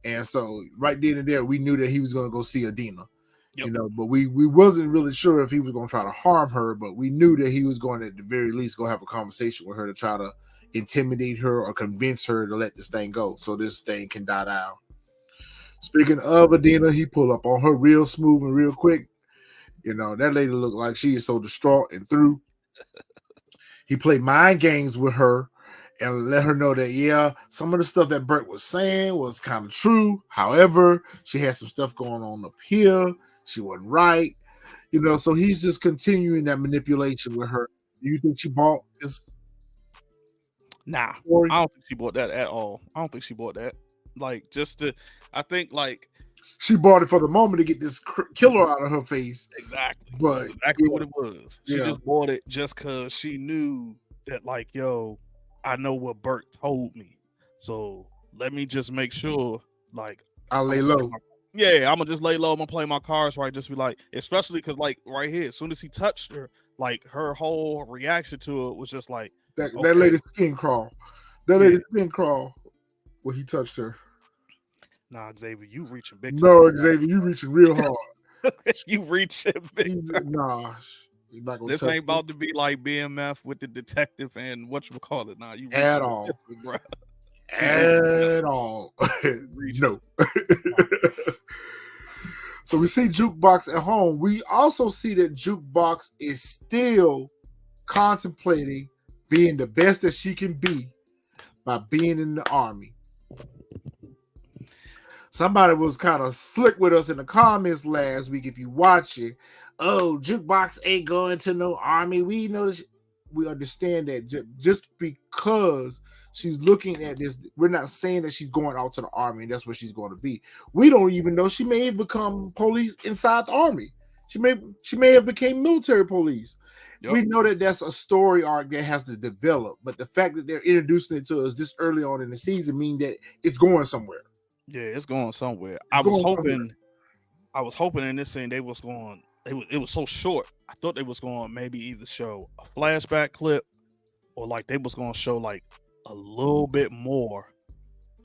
and so right then and there we knew that he was going to go see Adina. Yep. You know, but we wasn't really sure if he was going to try to harm her, but we knew that he was going to, at the very least, go have a conversation with her to try to intimidate her or convince her to let this thing go so this thing can die down. Speaking of Adina, he pulled up on her real smooth and real quick. You know, that lady looked like she is so distraught and through. He played mind games with her and let her know that, yeah, some of the stuff that Bert was saying was kind of true. However, she had some stuff going on up here. She wasn't right. You know, so he's just continuing that manipulation with her. Do you think she bought this? Nah, story? I don't think she bought that at all. I don't think she bought that. Like, I think, like, she bought it for the moment to get this killer out of her face. Exactly. But that's exactly what it was. She just bought it just because she knew that like, yo, I know what Bert told me, so let me just make sure, like, I'll I'm lay gonna play low. my, yeah, I'm gonna just lay low. I'm gonna play my cards right. Just be like, especially because like right here, as soon as he touched her, like her whole reaction to it was just like, That okay, lady's skin crawl. That yeah, lady's skin crawl when he touched her. nah, Xavier, you reaching big time No, on Xavier, you reaching real hard. that. You reaching big time. Nah, you're not gonna This touch ain't me about to be like BMF with the detective and whatchamacallit. Nah, you at reaching the all. pistol, bro. You reaching big At all. You reaching. No. So we see Jukebox at home. We also see that Jukebox is still contemplating being the best that she can be by being in the army. Somebody was kind of slick with us in the comments last week. If you watch it, oh, Jukebox ain't going to no army. We know that we understand that just because she's looking at this, we're not saying that she's going out to the army and that's where she's going to be. We don't even know she may have become police inside the army. She may have became military police. Yep. We know that that's a story arc that has to develop, but the fact that they're introducing it to us this early on in the season mean that it's going somewhere. Yeah, it's going somewhere. It's I was going somewhere. hoping in this scene they was going. It was so short. I thought they was going to maybe either show a flashback clip or like they was going to show like a little bit more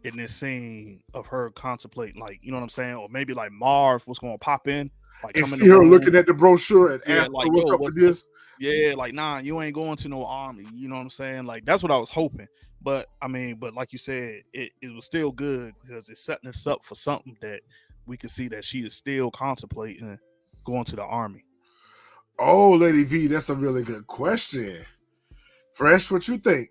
in this scene of her contemplating, like, you know what I'm saying, or maybe like Marv was going to pop in, like And come in see the her room. looking at the brochure and Yeah, ask like, her what's yo, up with this. Yeah, like, nah, you ain't going to no army. You know what I'm saying? Like, that's what I was hoping. But I mean, but like you said, it was still good because it's setting us up for something that we can see that she is still contemplating going to the army. Oh, Lady V, that's a really good question. Fresh, what you think?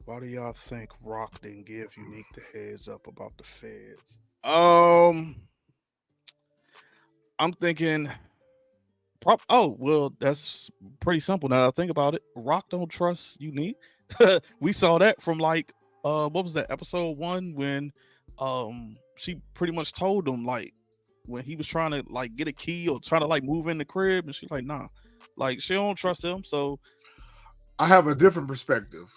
Why do y'all think Rock didn't give Unique the heads up about the feds? I'm thinking oh, well, that's pretty simple now that I think about it. Rock don't trust Unique. We saw that from like what was that, episode 1, when she pretty much told him, like, when he was trying to like get a key or trying to like move in the crib, and she's like, nah, like she don't trust him. So I have a different perspective.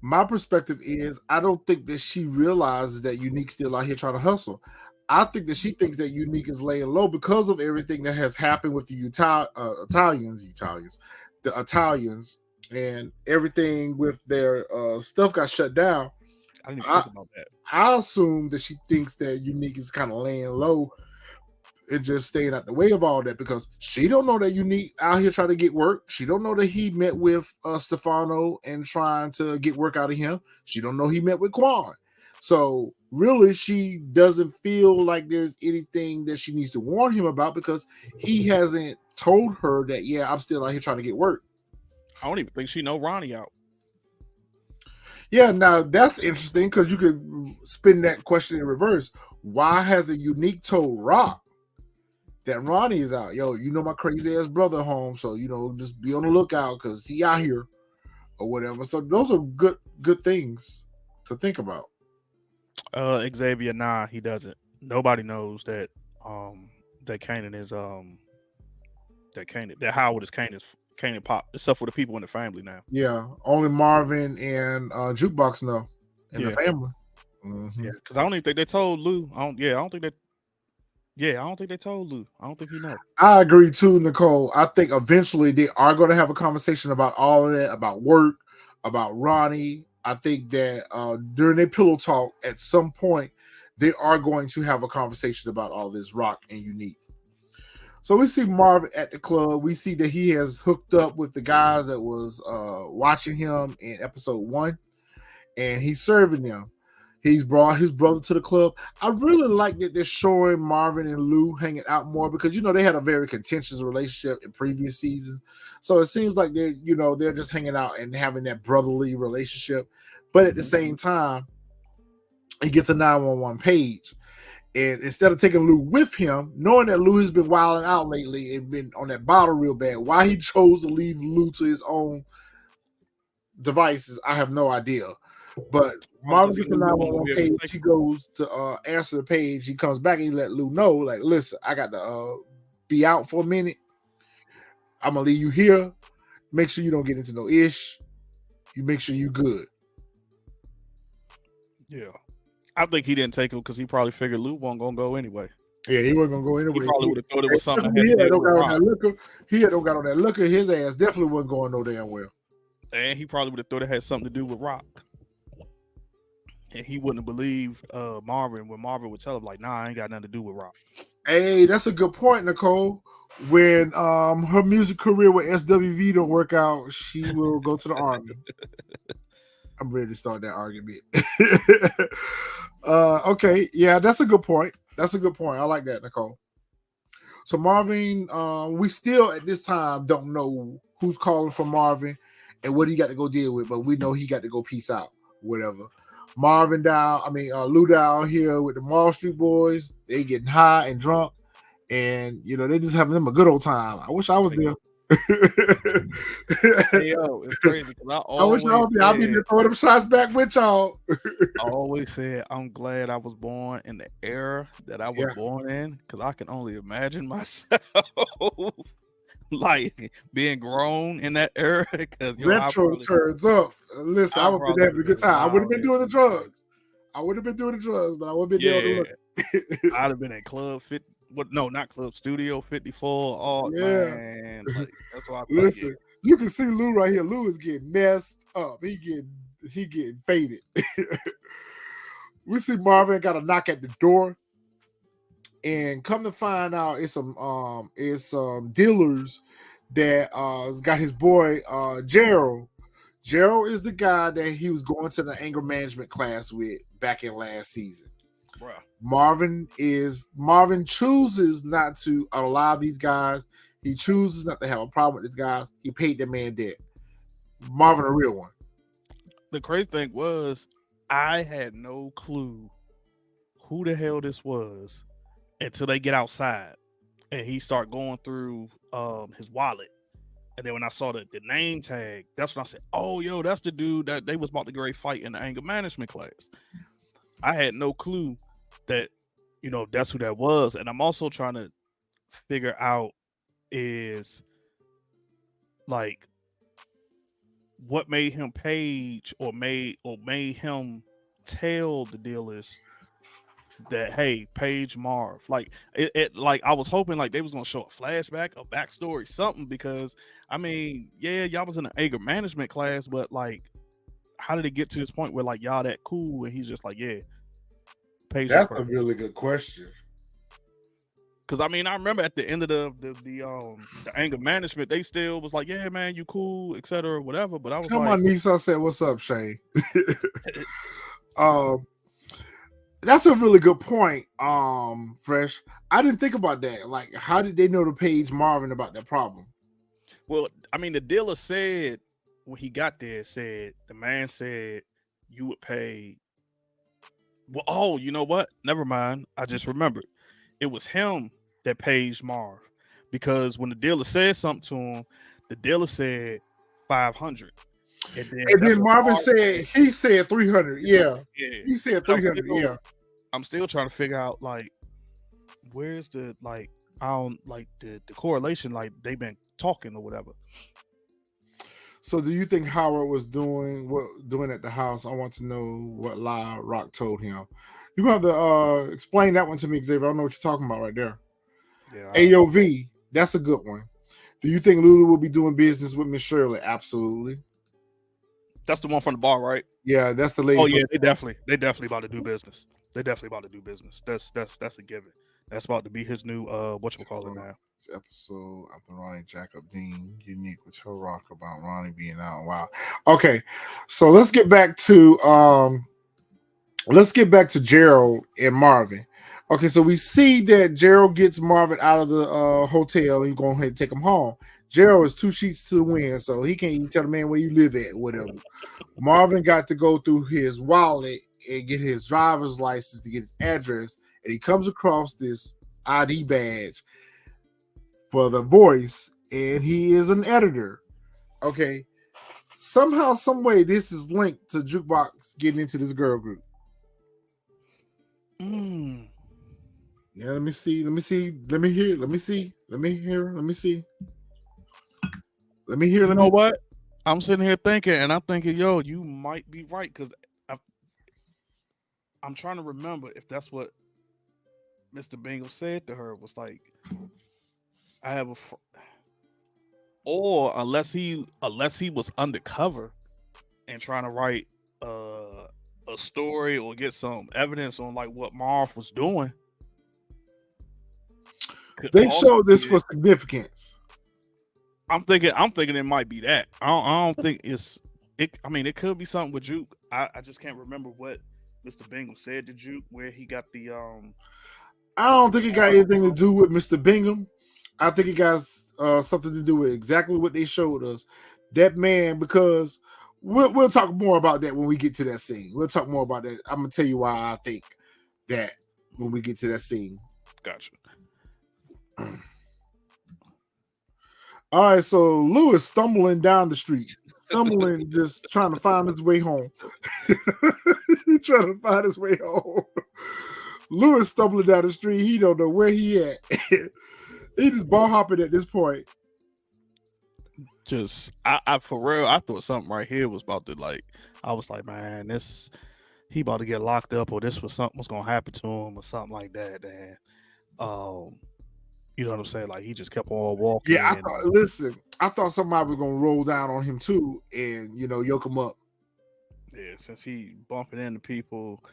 My perspective is I don't think that she realizes that Unique's still out here trying to hustle. I think that she thinks that Unique is laying low because of everything that has happened with the Italians, and everything with their stuff got shut down. I didn't even think about that. I assume that she thinks that Unique is kind of laying low and just staying out the way of all that because she don't know that Unique out here trying to get work. She don't know that he met with Stefano and trying to get work out of him. She don't know he met with Quan. So really, she doesn't feel like there's anything that she needs to warn him about because he hasn't told her that, yeah, I'm still out here trying to get work. I don't even think she know Ronnie out. Yeah, now that's interesting because you could spin that question in reverse. Why hasn't Unique told Rock that Ronnie is out? Yo, you know my crazy ass brother home, so you know just be on the lookout because he out here or whatever. So those are good things to think about. Xavier, nah, he doesn't. Nobody knows that that Kanan is that Howard is Kanan pop, except for the people in the family now. Yeah, only Marvin and Jukebox know in the family. Mm-hmm. Yeah, because I don't even think they told Lou. I don't think they told Lou. I don't think he knows. I agree too, Nicole. I think eventually they are going to have a conversation about all of that, about work, about Ronnie. I think that during their pillow talk, at some point, they are going to have a conversation about all this Rock and Unique. So we see Marvin at the club. We see that he has hooked up with the guys that was watching him in episode 1, and he's serving them. He's brought his brother to the club. I really like that they're showing Marvin and Lou hanging out more because, you know, they had a very contentious relationship in previous seasons. So it seems like they're just hanging out and having that brotherly relationship. But at the same time, he gets a 911 page. And instead of taking Lou with him, knowing that Lou has been wilding out lately and been on that bottle real bad, why he chose to leave Lou to his own devices, I have no idea. But Marvin gets a 911 page. He goes to answer the page. He comes back and he let Lou know, like, listen, I got to be out for a minute. I'm going to leave you here. Make sure you don't get into no ish. You make sure you good. Yeah. I think he didn't take it because he probably figured Lou wasn't gonna go anyway. Yeah, he wasn't gonna go He anywhere. probably would have thought it was something that He had to had do no with got on Rock. that liquor. He had no got on that liquor. His ass definitely wasn't going no damn well. And he probably would have thought it had something to do with Rock. And he wouldn't have believed Marvin when Marvin would tell him, like, nah, I ain't got nothing to do with Rock. Hey, that's a good point, Nicole. When her music career with SWV don't work out, she will go to the army. I'm ready to start that argument. Okay, yeah, that's a good point. That's a good point. I like that, Nicole. So Marvin, we still at this time don't know who's calling for Marvin and what he got to go deal with, but we know he got to go peace out, whatever. Lou down here with the Wall Street Boys. They getting high and drunk, and they just having them a good old time. I wish I was there. Hey, yo, it's crazy because I wish I was there. I'll be there throwing them shots back with y'all. I always said I'm glad I was born in the era that I was born in, because I can only imagine myself like being grown in that era. Because retro turns up. Listen, I would have been having a good time. I would have been doing the drugs. But I would have been there on the look. I'd have been at Club 50. No, not Club Studio 54. Oh man, like, that's why I listen. You can see Lou right here. Lou is getting messed up. He getting faded. We see Marvin got a knock at the door, and come to find out, it's some dealers that got his boy Gerald. Gerald is the guy that he was going to the anger management class with back in last season. Bruh. Marvin chooses not to allow these guys. He chooses not to have a problem with these guys. He paid the man debt. Marvin, a real one. The crazy thing was, I had no clue who the hell this was until they get outside and he start going through his wallet. And then when I saw the name tag, that's when I said, oh, yo, that's the dude that they was about to go fight in the anger management class. I had no clue that, that's who that was. And I'm also trying to figure out is, like, what made him page or made him tell the dealers that, hey, page Marv. Like, like, I was hoping like they was gonna show a flashback, a backstory, something, because y'all was in an anger management class, but like, how did it get to this point where like y'all that cool and he's just like, yeah, page. That's a really good question. Because I remember at the end of the anger management, they still was like, yeah, man, you cool, etc., whatever. But I was my niece, I said, what's up, Shane? That's a really good point, Fresh. I didn't think about that. Like, how did they know to page Marvin about that problem? Well, the dealer said when he got there, the man said you would pay. Well, oh, you know what? Never mind. I just remembered. It was him that paged Marv, because when the dealer said something to him, the dealer said 500. And then Marvin said, he said 300. Yeah. He said 300. Yeah. I'm still trying to figure out, like, where's the, like, I don't like the correlation, like they've been talking or whatever. So do you think Howard was doing at the house? I want to know what lie Rock told him. You're going to have to explain that one to me, Xavier. I don't know what you're talking about right there. Yeah, AOV, that's a good one. Do you think Lulu will be doing business with Miss Shirley? Absolutely. That's the one from the bar, right? Yeah, that's the lady. Oh yeah, they definitely about to do business. That's a given. That's about to be his new whatchamacallit now. This episode after Ronnie Jacob Dean, unique with her rock about Ronnie being out. Wow. Okay, so let's get back to Gerald and Marvin. Okay, so we see that Gerald gets Marvin out of the hotel. He's going ahead and take him home. Gerald is 2 sheets to the wind, so he can't even tell the man where you live at, whatever. Marvin got to go through his wallet and get his driver's license to get his address, and he comes across this ID badge for The Voice, and he is an editor. Okay, somehow, some way, this is linked to Jukebox getting into this girl group. Yeah, let me see. Let me hear. You know what? I'm sitting here thinking, and I'm thinking, yo, you might be right because I'm trying to remember if that's what Mr. Bingham said to her was like, I have a, or unless he was undercover and trying to write a story or get some evidence on like what Marv was doing. They showed this for significance. I'm thinking it might be that. I don't think it's it. I mean, it could be something with Juke. I just can't remember what Mr. Bingham said to Juke where he got the I don't think it got anything to do with Mr. Bingham. I think it got something to do with exactly what they showed us. That man, because we'll talk more about that when we get to that scene. We'll talk more about that. I'm gonna tell you why I think that when we get to that scene. Gotcha. All right, so Lewis stumbling down the street, just trying to find his way home. Trying to find his way home. Lewis stumbling down the street. He don't know where he at. He just ball hopping at this point. Just I for real, I thought something right here was about to like. I was like, man, he about to get locked up, or this was something was gonna happen to him, or something like that. And you know what I'm saying? Like he just kept on walking. Yeah, I thought somebody was gonna roll down on him too, and yoke him up. Yeah, since he bumping into people,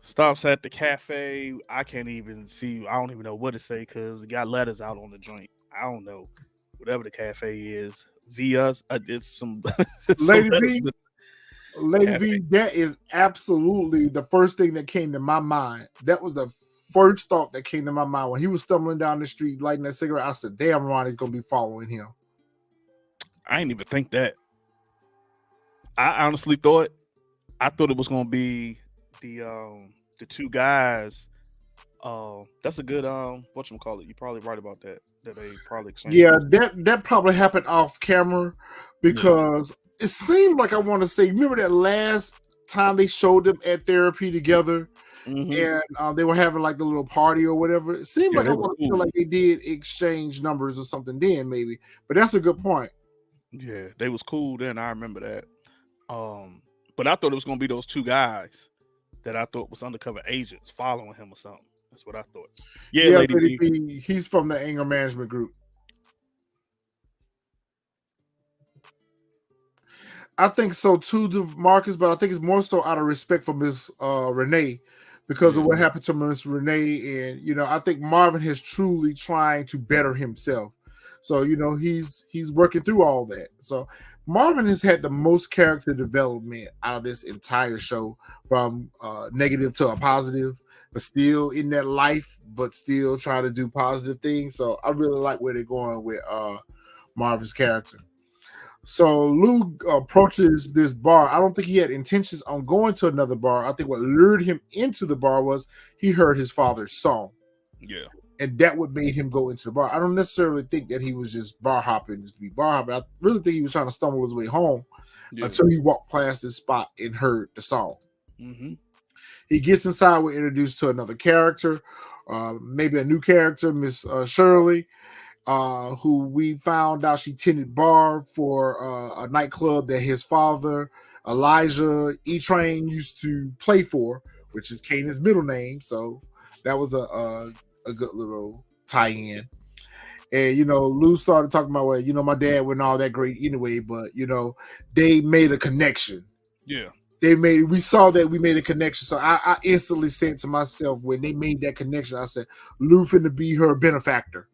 stops at the cafe. I can't even see. I don't even know what to say because it got letters out on the joint. I don't know whatever the cafe is. It's some Lady V. Lady V. That is absolutely the first thing that came to my mind. That was the first thought that came to my mind when he was stumbling down the street lighting that cigarette. I said, "Damn, Ronnie's gonna be following him." I didn't even think that. I honestly thought it was gonna be the two guys. That's a good whatchamacallit. You're probably right about that. That they probably exchanged. Yeah, that probably happened off camera because it seemed like I want to say. Remember that last time they showed them at therapy together, and they were having like the little party or whatever. It seemed like I want to feel like they did exchange numbers or something then, maybe. But that's a good point. Yeah, they was cool then. I remember that. But I thought it was gonna be those two guys that I thought was undercover agents following him or something. That's what I thought. Yeah, Lady B. He's from the anger management group. I think so too, Marcus, but I think it's more so out of respect for Miss Renee because of what happened to Miss Renee. And I think Marvin has truly trying to better himself. So, he's working through all that. So Marvin has had the most character development out of this entire show, from negative to a positive, but still in that life, but still trying to do positive things. So I really like where they're going with Marvin's character. So Lou approaches this bar. I don't think he had intentions on going to another bar. I think what lured him into the bar was he heard his father's song. Yeah. And that what made him go into the bar. I don't necessarily think that he was just bar hopping just to be bar hopping. I really think he was trying to stumble his way home until he walked past this spot and heard the song. Mm-hmm. He gets inside. We're introduced to another character, maybe a new character, Miss Shirley, who we found out she tended bar for a nightclub that his father, Elijah E-Train, used to play for, which is Kanan's middle name. So that was a good little tie-in. And Lou started talking about, well, my dad wasn't all that great anyway, but they made a connection. Yeah. We saw that we made a connection. So I instantly said to myself, when they made that connection, I said, Lou finna be her benefactor.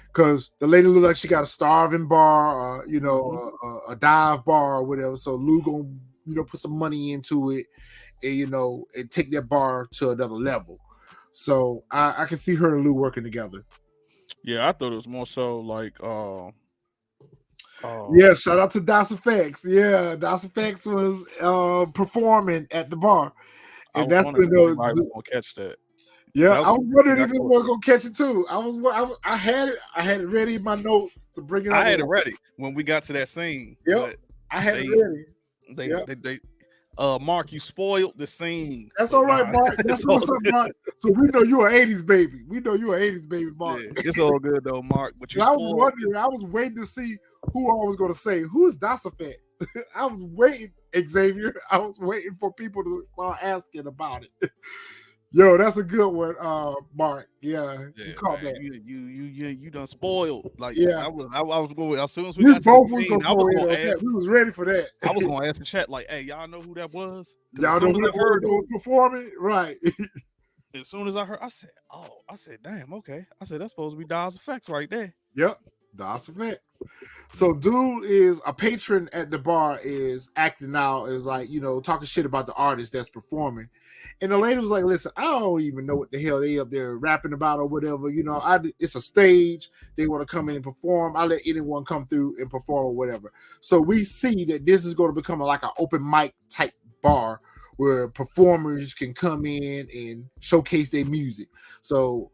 Because the lady looked like she got a starving bar, a dive bar or whatever. So Lou gonna, put some money into it and, and take that bar to another level. So I can see her and Lou working together. Yeah, I thought it was more so like yeah, shout out to Das Effects. Yeah, Das Effects was performing at the bar. And that's when those gonna catch that. Yeah, I was wondering if it was gonna catch it too. I had it ready in my notes to bring it up. I had it ready when we got to that scene. Yep, I had it ready. Mark, you spoiled the scene. That's all right, Mark. That's what's up, Mark. So we know you're an 80s baby. We know you're an 80s baby, Mark. Yeah, it's all good though, Mark. But you I was wondering, I was waiting to see who I was going to say. Who is Dosafet? I was waiting, Xavier. I was waiting for people to start asking about it. Yo, that's a good one, Mark. Yeah, you caught that. You done spoiled. Like, yeah, I was going as soon as we got to the scene, I was going to ask. We was ready for that. I was going to ask the chat, like, hey, y'all know who that was? Y'all know who that was performing, right? As soon as I heard, I said, damn, okay. I said, that's supposed to be Dawes Effects right there. Yep. Dawes Effects. So dude is a patron at the bar, is acting out, is like, talking shit about the artist that's performing. And the lady was like, listen, I don't even know what the hell they up there rapping about or whatever. It's a stage. They want to come in and perform. I let anyone come through and perform or whatever. So we see that this is going to become like an open mic type bar where performers can come in and showcase their music. So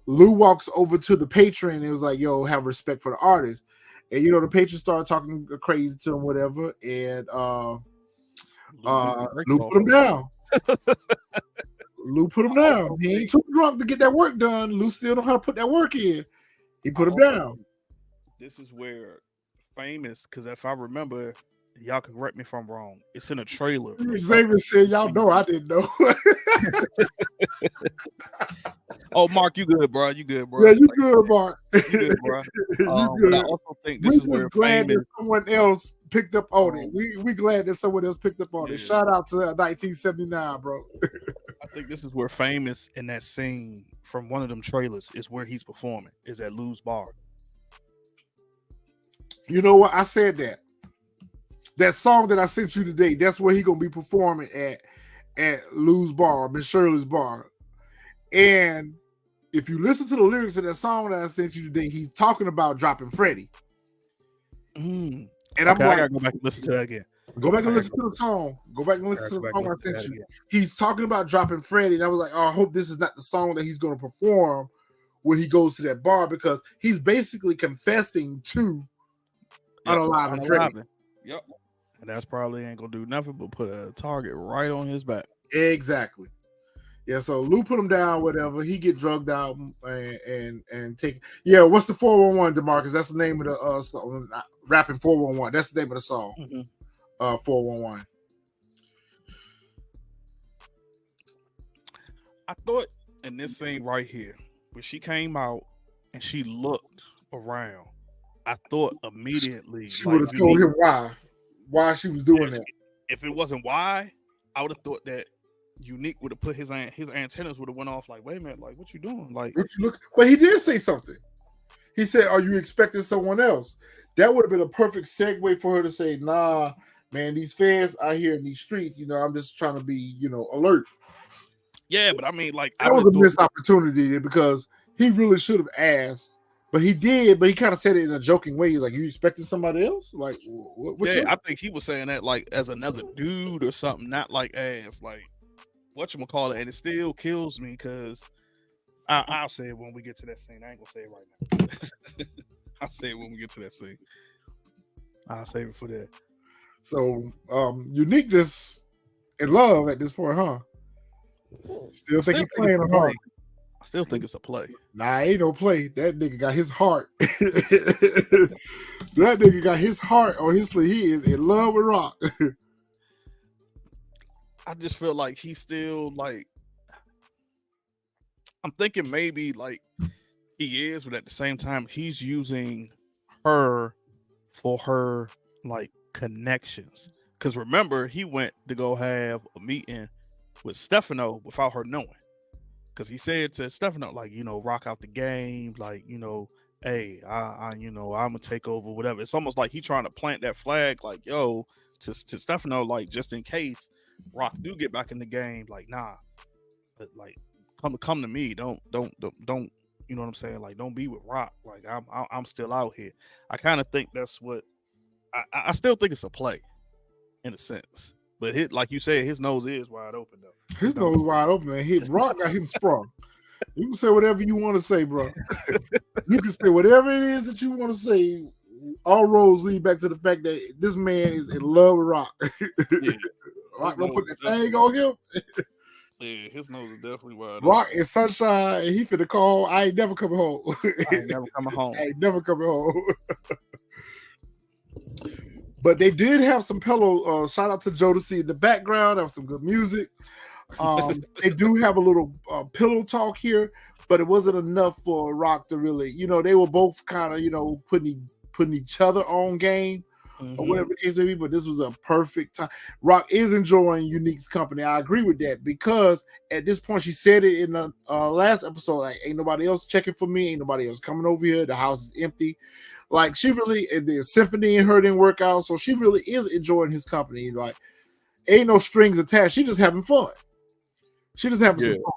Lou walks over to the patron and it was like, yo, have respect for the artist. And the patron started talking crazy to him, whatever, and Lou put him down. Lou put him down. He ain't too drunk to get that work done. Lou still know how to put that work in. He put him down. This is where Famous, because if I remember, y'all can correct me if I'm wrong, it's in a trailer. Xavier said, y'all know I didn't know. Oh, Mark, you good, bro? You good, bro? Yeah, you good, Mark. You good, bro? You good. But I also think this is where glad Famous. that someone else picked up on it. We glad that someone else picked up on it. Shout out to 1979, bro. I think this is where Famous in that scene from one of them trailers is where he's performing, is at Lou's bar. You know what? I said that. That song that I sent you today, that's where he gonna be performing at Lou's bar, Miss Shirley's bar. And if you listen to the lyrics of that song that I sent you today, he's talking about dropping Freddie. And I'm like, I gotta go back and listen to that again. Go back and listen to the song. Go back and listen to the song I sent you. He's talking about dropping Freddie, and I was like, oh, I hope this is not the song that he's going to perform when he goes to that bar, because he's basically confessing to unaliving Freddie. Yep. And that's probably ain't gonna do nothing but put a target right on his back. Exactly. Yeah, so Lou put him down, whatever. He get drugged out and take. Yeah, what's the 411, DeMarcus? That's the name of the song. Rapping 411. That's the name of the song. 411. I thought in this scene right here, when she came out and she looked around, I thought immediately she would have told him why she was doing that. If it wasn't why, I would have thought that Unique would have put his antennas would have went off. Like, wait a minute, like, what you doing? Like, what you look? But he did say something. He said, "Are you expecting someone else?" That would have been a perfect segue for her to say, "Nah, man, these fans out here in these streets, I'm just trying to be, alert." Yeah, but I mean, like, that was a missed opportunity because he really should have asked, but he did. But he kind of said it in a joking way. He's like, "You expecting somebody else?" Like, what I think he was saying that like as another dude or something, not like as like whatchamacallit, and it still kills me because I'll say it when we get to that scene. I ain't gonna say it right now. I'll say it when we get to that scene. I'll save it for that. So Uniqueness in love at this point, huh? Still think he's playing on her. I still think it's a play. Nah, ain't no play. That nigga got his heart. That nigga got his heart on his sleeve. He is in love with Rock. I just feel like he's still like, I'm thinking maybe like he is, but at the same time, he's using her for her like connections. Because remember, he went to go have a meeting with Stefano without her knowing. Because he said to Stefano, like, rock out the game, like, hey, I'm gonna take over, whatever. It's almost like he trying to plant that flag, like, yo, to Stefano, like, just in case Rock do get back in the game, like, nah, but like, come to me, don't, you know what I'm saying? Like, don't be with Rock. Like, I'm still out here. I kind of think that's what I still think it's a play, in a sense. But like you said, his nose is wide open though. His nose wide open, man. Rock got him sprung. You can say whatever you want to say, bro. You can say whatever it is that you want to say all roads lead back to the fact that this man is in love with Rock. Yeah, Rock his don't put nose that is thing on him. yeah, his nose is definitely wide Rock open. is sunshine, and he finna call. I ain't never coming home. I ain't never coming home. I ain't never coming home. But they did have some pillow. Shout out to Jodeci in the background. That was some good music. They do have a little pillow talk here, but it wasn't enough for Rock to really. They were both kind of putting each other on game. Or whatever the case may be, but this was a perfect time. Rock is enjoying Unique's company. I agree with that because at this point, she said it in the last episode, like, ain't nobody else checking for me, ain't nobody else coming over here. The house is empty. Like, she really, and the symphony in her didn't work out, so she really is enjoying his company. Like, ain't no strings attached. She just having fun. She just having some fun.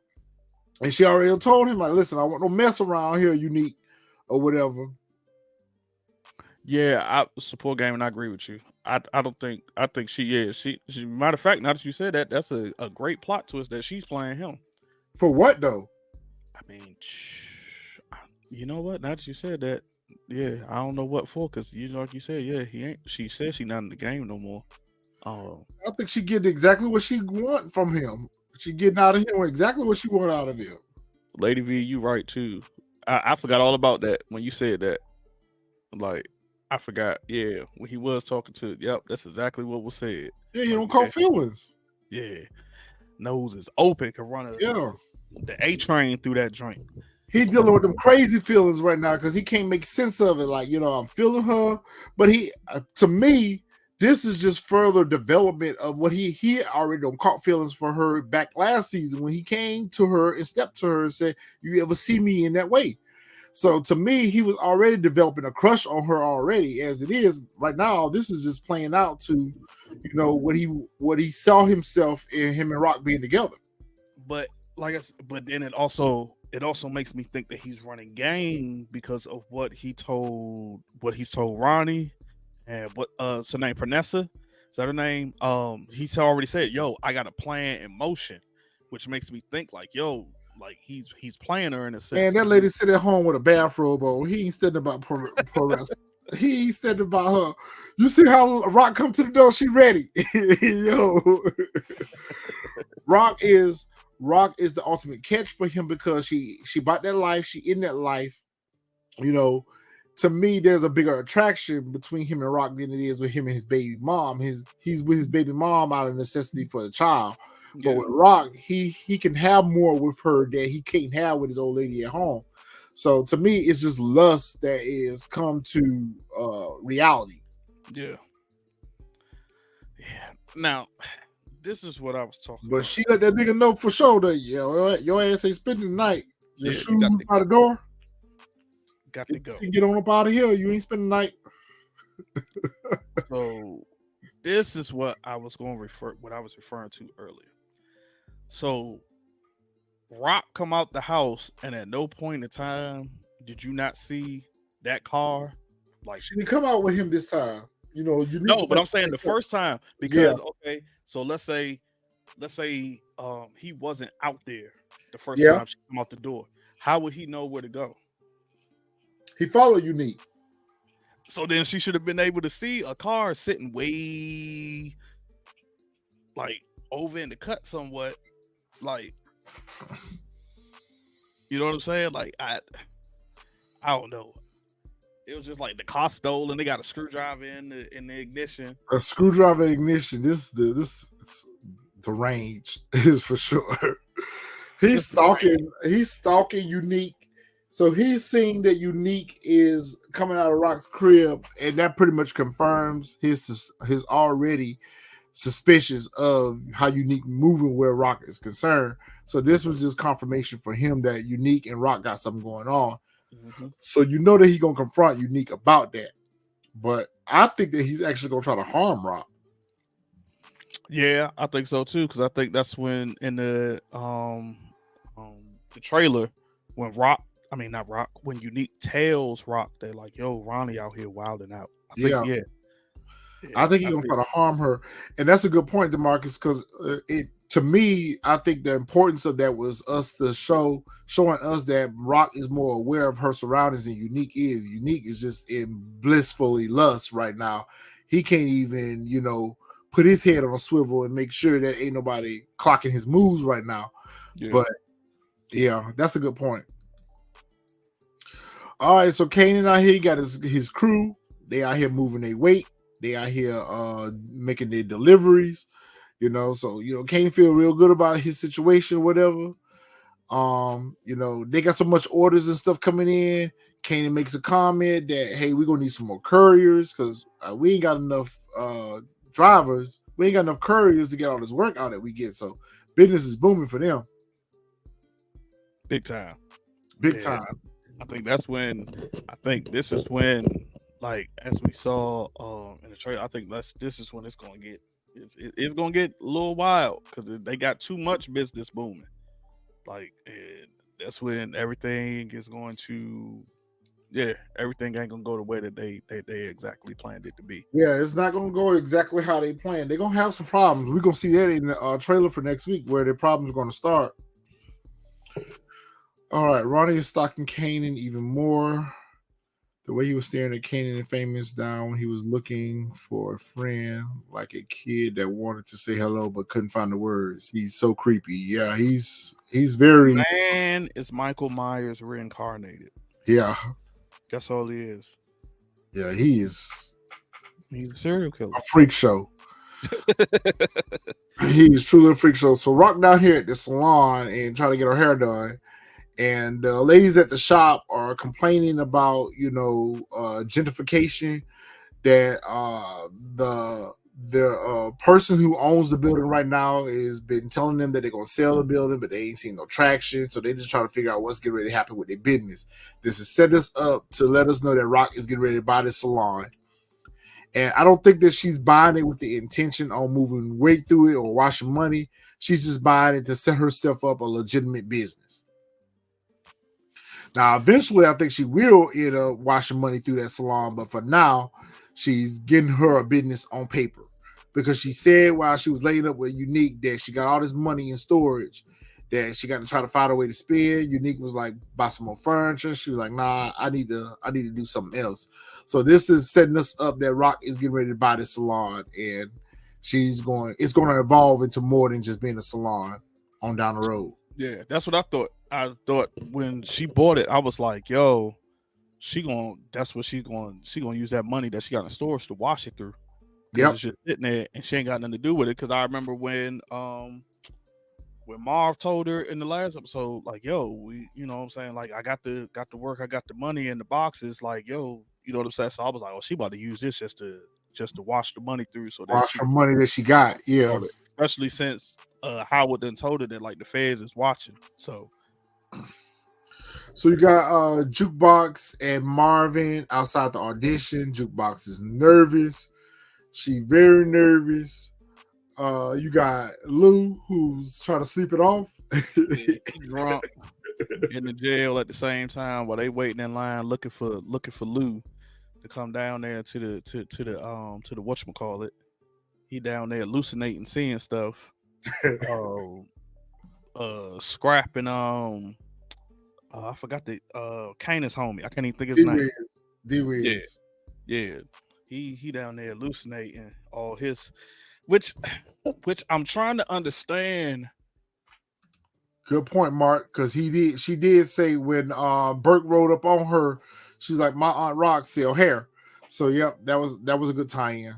And she already told him, like, listen, I want no mess around here, Unique, or whatever. Yeah, I support game and I agree with you. I think she matter of fact, now that you said that, that's a great plot twist that she's playing him. For what though? I mean, you know what? Now that you said that, yeah, I don't know what for, because like you said, yeah, he ain't. She said she not in the game no more. I think she getting exactly what she want from him. She getting out of him exactly what she want out of him. Lady V, you right too. I forgot all about that when you said that. Like, I forgot. Yeah, when he was talking to, yep, that's exactly what was said. Yeah, you don't call feelings. Yeah, nose is open, can run the A train through that joint. He dealing with them crazy feelings right now because he can't make sense of it. Like, I'm feeling her, but to me, this is just further development of what he already done caught feelings for her back last season when he came to her and stepped to her and said, "You ever see me in that way?" So to me, he was already developing a crush on her already. As it is right now, this is just playing out to, what he saw himself in him and Rock being together. But but then it also makes me think that he's running game because of what he's told Ronnie and what's her name, Pranessa? Is that her name? He's already said, "Yo, I got a plan in motion," which makes me think like, "Yo, like he's playing her in a sense." And that lady sit at home with a bathrobe on. He ain't studying about pro wrestling. He ain't studying about her. You see how Rock come to the door? She ready. Yo, Rock is the ultimate catch for him because she bought that life. She in that life. To me, there's a bigger attraction between him and Rock than it is with him and his baby mom. He's with his baby mom out of necessity for the child. But with Rock, he can have more with her that he can't have with his old lady at home. So to me, it's just lust that is come to reality. Yeah. Now, this is what I was talking But about. she let that nigga know for sure that your ass ain't spending the night. Your shoes by the door. Got to go. You get on up out of here. You ain't spending the night. So this is what I was referring to earlier. So Rock come out the house, and at no point in time did you not see that car. Like, she didn't come out with him this time. No, but I'm saying the first time because okay, so let's say he wasn't out there the first time she come out the door. How would he know where to go? He followed Unique. So then she should have been able to see a car sitting way like over in the cut somewhat. Like, you know what I'm saying? Like, I don't know. It was just like the car stole and they got a screwdriver in the ignition. A screwdriver ignition. This the range is for sure. He's stalking Unique. So he's seeing that Unique is coming out of Rock's crib, and that pretty much confirms his already suspicious of how Unique moving where Rock is concerned. So this was just confirmation for him that Unique and Rock got something going on. Mm-hmm. So that he's gonna confront Unique about that. But I think that he's actually gonna try to harm Rock. Yeah, I think so too, because I think that's when in the trailer when when Unique tells Rock, they're like, "Yo, Ronnie out here wilding out." I think, yeah. I think he's gonna try to harm her, and that's a good point, DeMarcus. Because to me, I think the importance of that was us to showing us that Rock is more aware of her surroundings than Unique is. Unique is just in blissfully lust right now. He can't even, put his head on a swivel and make sure that ain't nobody clocking his moves right now. Yeah. But yeah, that's a good point. All right, so Kanan out here, he got his crew. They out here moving their weight. They out here making their deliveries, So Kanan feel real good about his situation, or whatever. They got so much orders and stuff coming in. Kanan makes a comment that, hey, we're gonna need some more couriers because we ain't got enough drivers. We ain't got enough couriers to get all this work out that we get. So business is booming for them. Big time. Big time. I think this is when, like, as we saw in the trailer, I think this is when it's gonna get a little wild because they got too much business booming. Like, and that's when everything is going to, everything ain't gonna go the way that they exactly planned it to be. Yeah, it's not gonna go exactly how they planned. They're gonna have some problems. We're gonna see that in the trailer for next week where the problems are gonna start. All right, Ronnie is stalking Kanan even more. The way he was staring at Kanan and Famous down when he was looking for a friend, like a kid that wanted to say hello but couldn't find the words. He's so creepy. Yeah, he's very. Man, it's Michael Myers reincarnated. Yeah, that's all he is. Yeah, he's a serial killer. A freak show. He's truly a freak show. So Rock down here at the salon and trying to get her hair done. And the ladies at the shop are complaining about, gentrification, that the person who owns the building right now has been telling them that they're going to sell the building, but they ain't seen no traction. So they just trying to figure out what's getting ready to happen with their business. This is set us up to let us know that Rock is getting ready to buy this salon. And I don't think that she's buying it with the intention on moving weight through it or washing money. She's just buying it to set herself up a legitimate business. Now, eventually, I think she will end up washing money through that salon. But for now, she's getting her a business on paper. Because she said while she was laying up with Unique that she got all this money in storage that she got to try to find a way to spend. Unique was like, buy some more furniture. She was like, nah, I need to do something else. So this is setting us up that Rock is getting ready to buy this salon. And it's going to evolve into more than just being a salon on down the road. Yeah, that's what I thought. I thought when she bought it, I was like, yo, she gonna use that money that she got in the stores to wash it through. Yep. It's just sitting there and she ain't got nothing to do with it. Cause I remember when Marv told her in the last episode, like, yo, we, you know what I'm saying? Like, I got the work, I got the money in the boxes, like, yo, you know what I'm saying? So I was like, oh, she about to use this just to wash the money through. So that wash her money that she got. Yeah. Especially since Howard then told her that like the feds is watching. So you got Jukebox and Marvin outside the audition. Jukebox is nervous. She very nervous. You got Lou who's trying to sleep it off. Drunk in the jail at the same time while they waiting in line looking for Lou to come down there to the whatchamacallit. He down there hallucinating, seeing stuff. Scrapping I forgot the Kanan's homie. I can't even think his name. D-Wiz. Yeah. He down there hallucinating all his, which I'm trying to understand. Good point, Mark. Because she did say when Burke rode up on her, she was like, "My Aunt Rock sell hair." So yep, that was a good tie-in.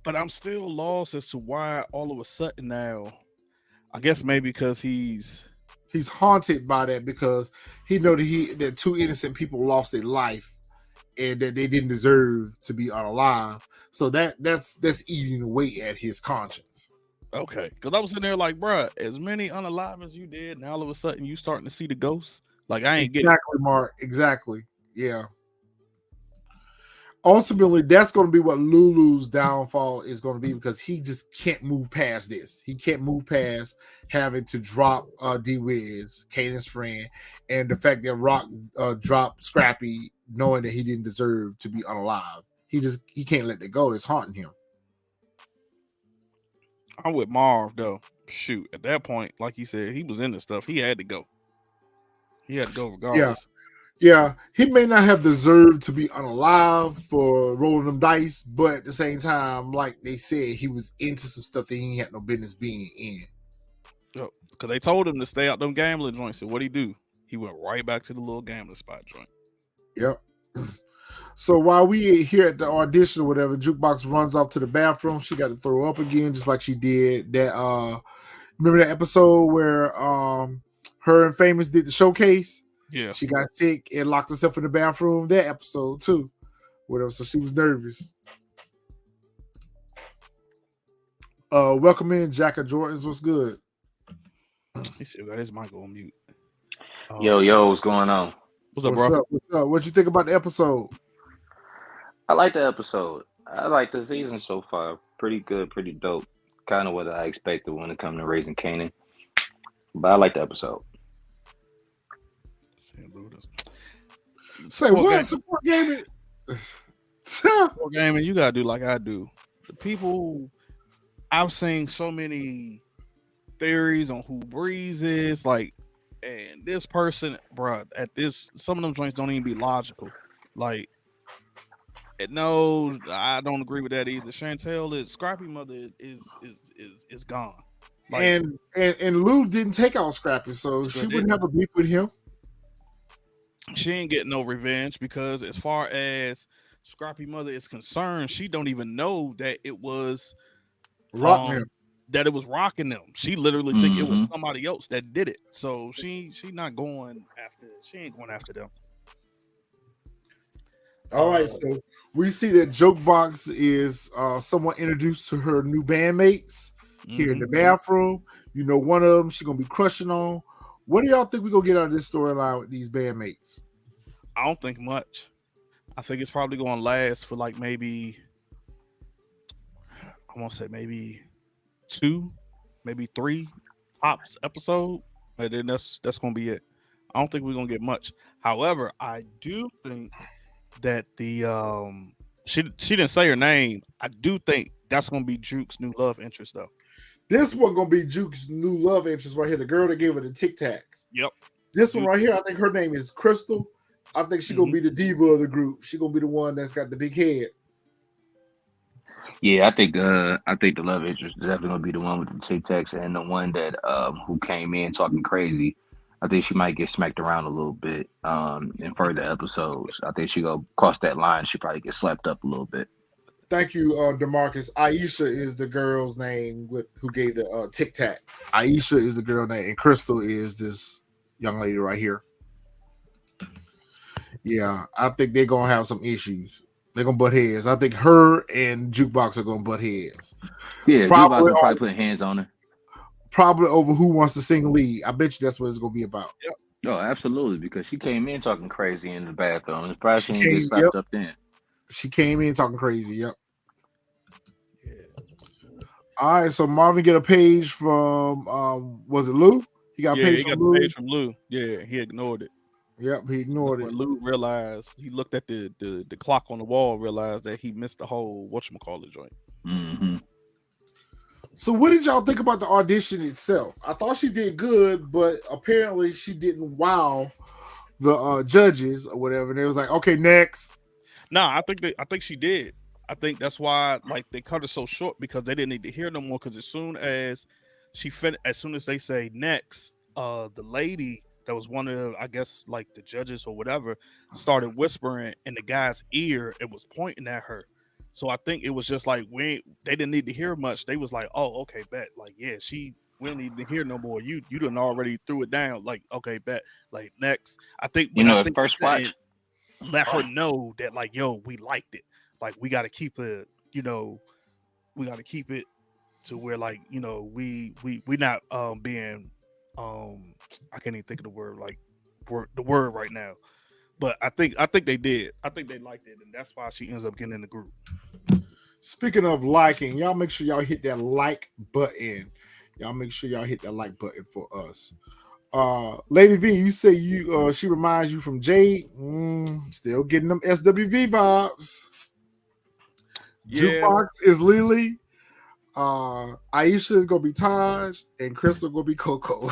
But I'm still lost as to why all of a sudden now. I guess maybe because he's haunted by that because he know that two innocent people lost their life and that they didn't deserve to be unalive. So that's eating away at his conscience. Okay, because I was in there like, bruh, as many unalive as you did, and all of a sudden you starting to see the ghosts. Like I ain't getting exactly, Mark. Exactly. Yeah. Ultimately, that's going to be what Lulu's downfall is going to be because he just can't move past this. He can't move past having to drop D-Wiz, Kanan's friend, and the fact that Rock dropped Scrappy knowing that he didn't deserve to be unalive. he can't let that go. It's haunting him. I'm with Marv though. Shoot, at that point, like you said, he was into stuff. He had to go. He had to go regardless. Yeah, he may not have deserved to be unalive for rolling them dice, but at the same time, like they said, he was into some stuff that he had no business being in. Yep. Because they told him to stay out them gambling joints. So what'd he do? He went right back to the little gambling spot joint. Yep. So while we here at the audition or whatever, Jukebox runs off to the bathroom. She got to throw up again, just like she did that. Remember that episode where her and Famous did the showcase? Yeah. She got sick and locked herself in the bathroom. That episode too, whatever. So she was nervous. Welcome in, Jack of Jordans. What's good? He still got his mic on mute. Yo, what's going on? What's up, bro? What's up? What'd you think about the episode? I like the episode. I like the season so far. Pretty good, pretty dope. Kind of what I expected when it comes to raising Kanan. But I like the episode. Say what? Support gaming. Support gaming, you gotta do like I do. The people, I've seen so many theories on who Breeze is, like, and this person, bruh, at this, some of them joints don't even be logical. Like, no, I don't agree with that either. Chantel is Scrappy Mother is gone. Like, and Lou didn't take out Scrappy, so she wouldn't have a beef with him. She ain't getting no revenge because as far as Scrappy Mother is concerned, she don't even know that it was rocking them. She literally think it was somebody else that did it. So she not going after. She ain't going after them. All right, so we see that Jukebox is somewhat introduced to her new bandmates here in the bathroom. You know, one of them she's gonna be crushing on. What do y'all think we're gonna get out of this storyline with these bandmates? I don't think much. I think it's probably gonna last for like maybe, I want to say maybe 2, maybe 3 tops episode, and then that's gonna be it. I don't think we're gonna get much. However, I do think that the she didn't say her name. I do think that's gonna be Juke's new love interest though. This one gonna be Juke's new love interest right here. The girl that gave her the Tic Tacs. Yep. This one right here, I think her name is Crystal. I think she's gonna be the diva of the group. She's gonna be the one that's got the big head. Yeah, I think the love interest is definitely gonna be the one with the Tic Tacs and the one that who came in talking crazy. I think she might get smacked around a little bit in further episodes. I think she go cross that line. She probably get slapped up a little bit. Thank you, DeMarcus. Aisha is the girl's name who gave the Tic Tacs. Aisha is the girl name, and Crystal is this young lady right here. Yeah, I think they're gonna have some issues. They're gonna butt heads. I think her and Jukebox are gonna butt heads. Yeah, Jukebox will probably put hands on her. Probably over who wants to sing lead. I bet you that's what it's gonna be about. Yep. Oh, absolutely, because she came in talking crazy in the bathroom. It's probably she didn't get slapped up then. She came in talking crazy. Yep. Yeah. All right. So Marvin get a page from was it Lou? He got a page from Lou. The page from Lou. Yeah, he ignored it. Yep, he ignored it. Lou realized he looked at the clock on the wall, realized that he missed the whole whatchamacallit joint. Mm-hmm. So what did y'all think about the audition itself? I thought she did good, but apparently she didn't wow the judges or whatever. And it was like, okay, next. No, I think she did. I think that's why like they cut it so short because they didn't need to hear no more. Because as soon as they say next, the lady that was one of I guess like the judges or whatever started whispering in the guy's ear. It was pointing at her. So I think it was just like they didn't need to hear much. They was like, oh, okay, bet. Like, yeah, we don't need to hear no more. You done already threw it down. Like, okay, bet. Like next. I think the first watch. Let her know that like, yo, we liked it. Like we gotta keep it, we gotta keep it to where like, we not being I can't even think of the word right now. But I think they did. I think they liked it, and that's why she ends up getting in the group. Speaking of liking, y'all make sure y'all hit that like button. Y'all make sure y'all hit that like button for us. Lady V, you say she reminds you from Jade. Still getting them SWV vibes. Yeah. Jukebox is Lily. Aisha is gonna be Taj, and Crystal gonna be Coco.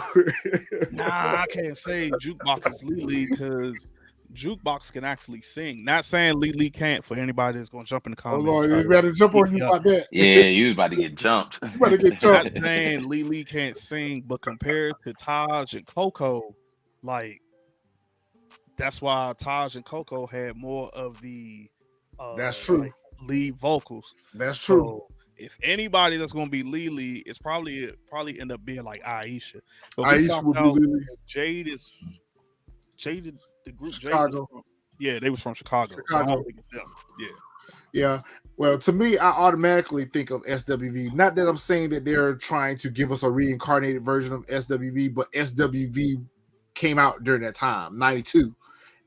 Nah, I can't say Jukebox is Lily because Jukebox can actually sing. Not saying Lily can't for anybody that's gonna jump in the Oh comments. Lord, try you to better jump beat on you me up. about that. Yeah, you was about to get jumped. You better get Not jumped. saying Lily can't sing, but compared to Taj and Coco, like that's why Taj and Coco had more of the That's true. like, lead vocals. That's true. So if anybody that's gonna be Lily, it's probably end up being like Aisha. But we Aisha found will be out Lily. Jade is the group Jade Chicago. is from, yeah, they was from Chicago. So I Chicago. don't think it's them. Yeah. Yeah. Well, to me, I automatically think of SWV. Not that I'm saying that they're trying to give us a reincarnated version of SWV, but SWV came out during that time. 92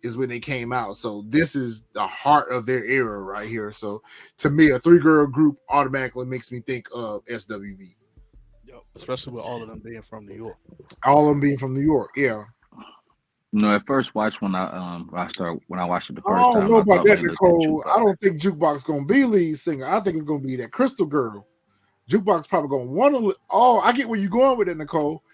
is when they came out. So this is the heart of their era right here. So to me, a 3-girl group automatically makes me think of SWV. Yep. Especially with all of them being from New York. All of them being from New York. Yeah. No, at first watch when I watched it the I first don't time. know I about thought that, they looked at Nicole. I Jukebox. don't think Jukebox gonna be lead singer. I think it's gonna be that Crystal girl. Jukebox probably gonna want to. Oh, I get where you're going with it, Nicole.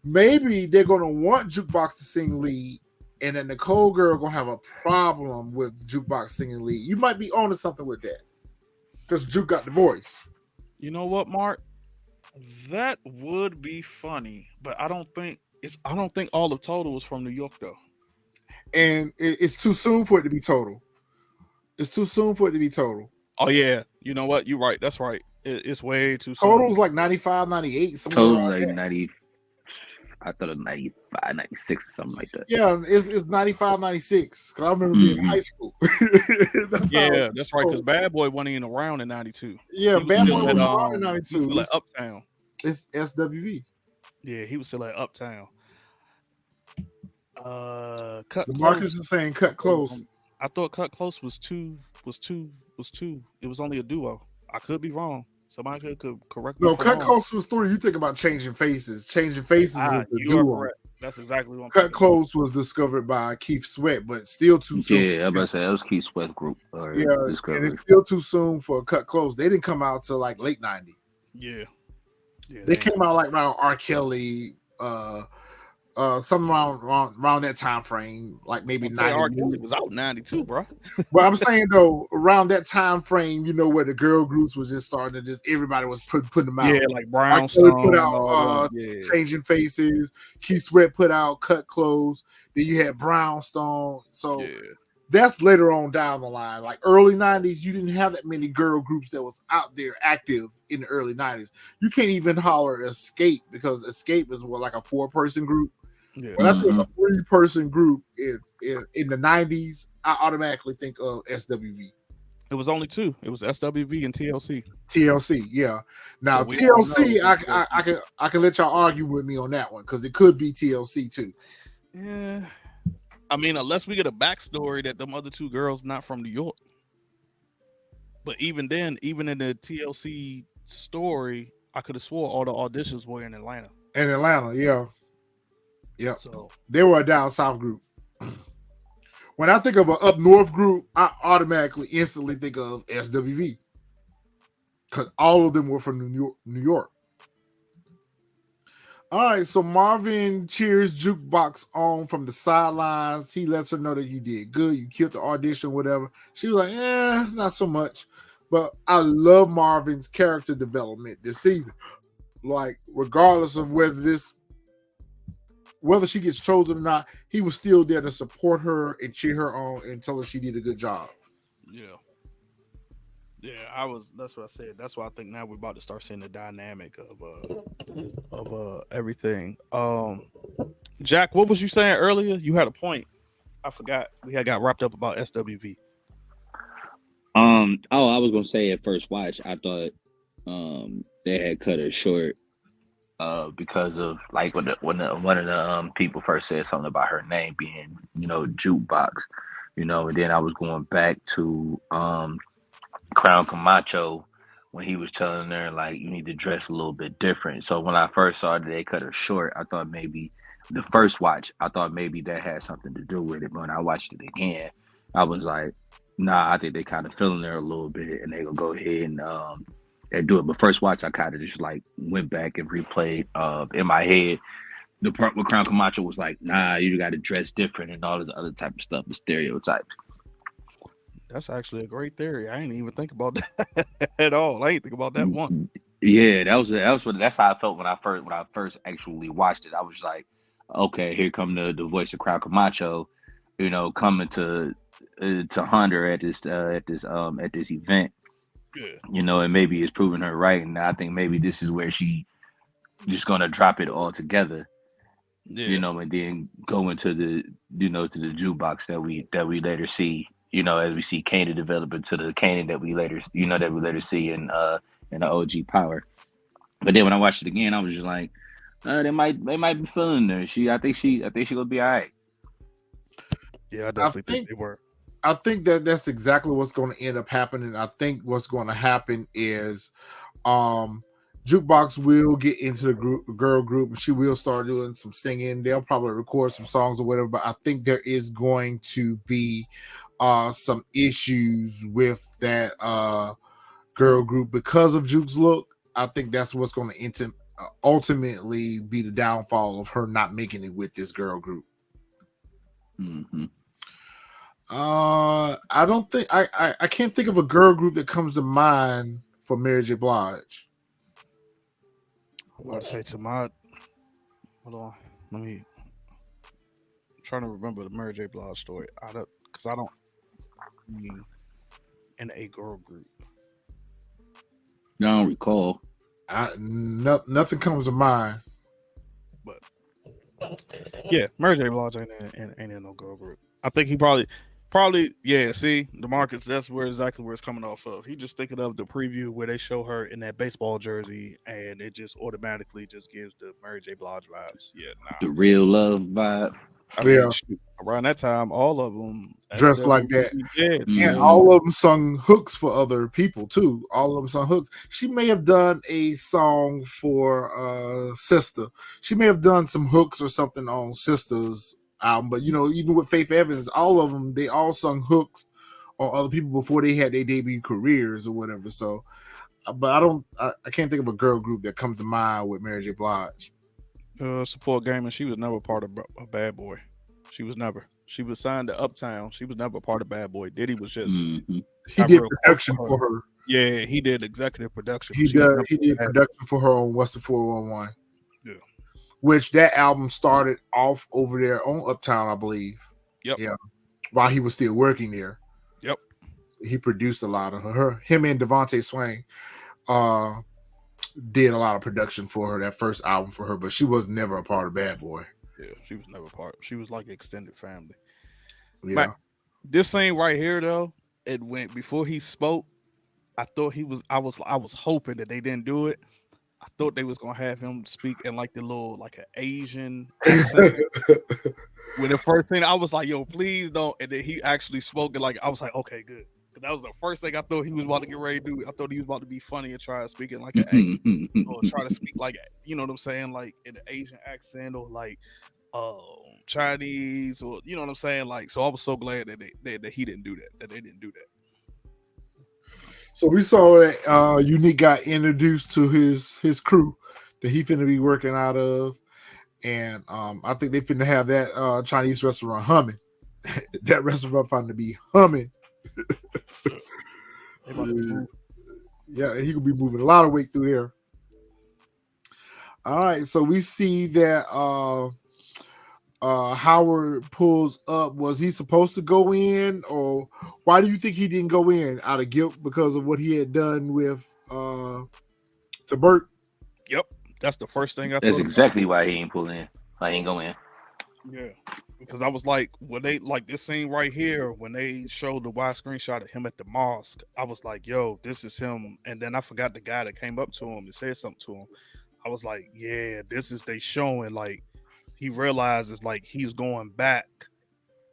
Maybe they're gonna want Jukebox to sing lead, and then Nicole girl gonna have a problem with Jukebox singing lead. You might be onto something with that because Juke got the voice. You know what, Mark? That would be funny, but I don't think all of Total was from New York though. And it's too soon for it to be total. It's too soon for it to be total. Oh yeah, you know what? You're right. That's right. It's way too soon. Total's like 95, 98, somewhere Total around like there. 90. I thought it was 95, 96 or something like that. Yeah, it's 95, 96. Because I remember being in high school. That's how- Yeah, that's right. Because Bad Boy wasn't even around in '92. Yeah, He was Bad still Boy at, was around in he 92. was still at Uptown. It's SWV. Yeah, he was still at Uptown. Cut Marcus Close. is saying cut close. I thought Cut Close was two. It was only a duo. I could be wrong. Somebody could correct me. No, if I'm cut wrong. close was 3. You think about changing faces. Changing faces was the You are duo. correct. That's exactly what I'm Cut thinking. close was discovered by Keith Sweat, but still too soon. Yeah, I was about to say that was Keith Sweat group. Or Yeah, and Discovery. it's still too soon for Cut Close. They didn't come out till like late 90s. Yeah. They came out like around R. Kelly, something around that time frame, like maybe 90. R. Kelly was out in '92, bro. But I'm saying though, around that time frame, you know, where the girl groups was just starting to just everybody was putting them out. Yeah, like R. Kelly Brownstone. put and out all that. Yeah. Changing Faces. Keith Sweat put out Cut Close. Then you had Brownstone. So Yeah. that's later on down the line. Like early 90s, you didn't have that many girl groups that was out there active in the early 90s. You can't even holler Escape because Escape is like a 4-person group. Yeah. When I think a 3-person group in the 90s, I automatically think of SWV. It was only 2. It was SWV and TLC. TLC, yeah. Now So we don't TLC, know. I can let y'all argue with me on that one because it could be TLC too. Yeah. I mean, unless we get a backstory that them other 2 girls not from New York. But even then, even in the TLC story, I could have swore all the auditions were in Atlanta. In Atlanta, yeah. Yep. So They were a down south group. When I think of an up north group, I automatically instantly think of SWV. Because all of them were from New York. All right, so Marvin cheers Jukebox on from the sidelines. He lets her know that you did good. You killed the audition, whatever. She was like, not so much. But I love Marvin's character development this season. Like, regardless of whether she gets chosen or not, he was still there to support her and cheer her on and tell her she did a good job. yeah. That's what I said. That's why I think now we're about to start seeing the dynamic of everything. Jack, what was you saying earlier? You had a point. I forgot. We had got wrapped up about SWV. I was gonna say at first watch, I thought they had cut it short because of like when one of the people first said something about her name being, Jukebox, and then I was going back to Crown Camacho when he was telling her like you need to dress a little bit different. So when I first saw that they cut her short, I thought maybe the first watch, I thought maybe that had something to do with it. But when I watched it again, I was like, Nah, I think they kind of feeling her a little bit, and they gonna go ahead and do it. But first watch, I kind of just like went back and replayed in my head the part where Crown Camacho was like, "Nah, you got to dress different," and all this other type of stuff, the stereotypes. That's actually a great theory. I didn't even think about that at all. I ain't think about that one. Yeah, that's how I felt when I first actually watched it. I was like, okay, here come the voice of Crown Camacho, coming to Hunter at this event, Yeah. and maybe it's proving her right, and I think maybe this is where she just gonna drop it all together, Yeah. and then go into to the jukebox that we later see, as we see Kanan develop into the Kanan that we later see in the OG Power. But then when I watched it again, I was just like, they might be feeling her. I think she gonna be all right. Yeah, I definitely think they were. I think that's exactly what's going to end up happening. I think what's going to happen is Jukebox will get into the girl group, and she will start doing some singing. They'll probably record some songs or whatever, but I think there is going to be some issues with that girl group because of Juke's look. I think that's what's going to ultimately be the downfall of her not making it with this girl group. Mm-hmm. I don't think I can't think of a girl group that comes to mind for Mary J. Blige. I'm about to say to my hold on. I'm trying to remember the Mary J. Blige story. I don't mean in a girl group. I don't recall. Nothing comes to mind. But yeah, Mary J. Blige ain't in no girl group. I think he probably yeah. See, DeMarcus, that's exactly where it's coming off of. He just thinking of the preview where they show her in that baseball jersey, and it just automatically just gives the Mary J. Blige vibes. Yeah, nah. The real love vibe. I mean, shoot, around that time, all of them dressed like that. Yeah, and all of them sung hooks for other people too. All of them sung hooks. She may have done a song for Sister. She may have done some hooks or something on Sister's album. But even with Faith Evans, all of them, they all sung hooks on other people before they had their debut careers or whatever. So, but I can't think of a girl group that comes to mind with Mary J. Blige. Support Gaming. She was never part of Bad Boy. She was never. She was signed to Uptown. She was never part of Bad Boy. Diddy was just. Mm-hmm. He did production for her. Yeah, he did executive production. He did production for her on What's the 411. Yeah. Which that album started off over there on Uptown, I believe. Yep. Yeah. While he was still working there. Yep. He produced a lot of her. Him and Devontae Swain did a lot of production for her, that first album for her, but she was never a part of Bad Boy. Yeah, she was never part. She was like extended family. Yeah. But this thing right here, though, it went before he spoke. I thought he was. I was hoping that they didn't do it. I thought they was gonna have him speak in like an Asian accent. When the first thing I was like, "Yo, please don't," and then he actually spoke it like I was like, "Okay, good." That was the first thing I thought he was about to get ready to do. I thought he was about to be funny and try to speak it like an Asian, or try to speak like, you know what I'm saying, like in an Asian accent or like Chinese, or you know what I'm saying. Like, so I was so glad that that he didn't do that. That they didn't do that. So we saw that Unique got introduced to his crew that he finna be working out of, and I think they finna have that Chinese restaurant humming. That restaurant finna be humming. Yeah, he could be moving a lot of weight through there. All right, so we see that Howard pulls up. Was he supposed to go in, or why do you think he didn't go in? Out of guilt because of what he had done with to Bert? Yep, that's the first thing I thought. That's exactly why he ain't pull in. Why he ain't go in. Yeah, because I was like, when they like this scene right here, when they showed the wide screenshot of him at the mosque, I was like, yo, this is him. And then I forgot the guy that came up to him and said something to him. I was like, yeah, this is they showing like he realizes like he's going back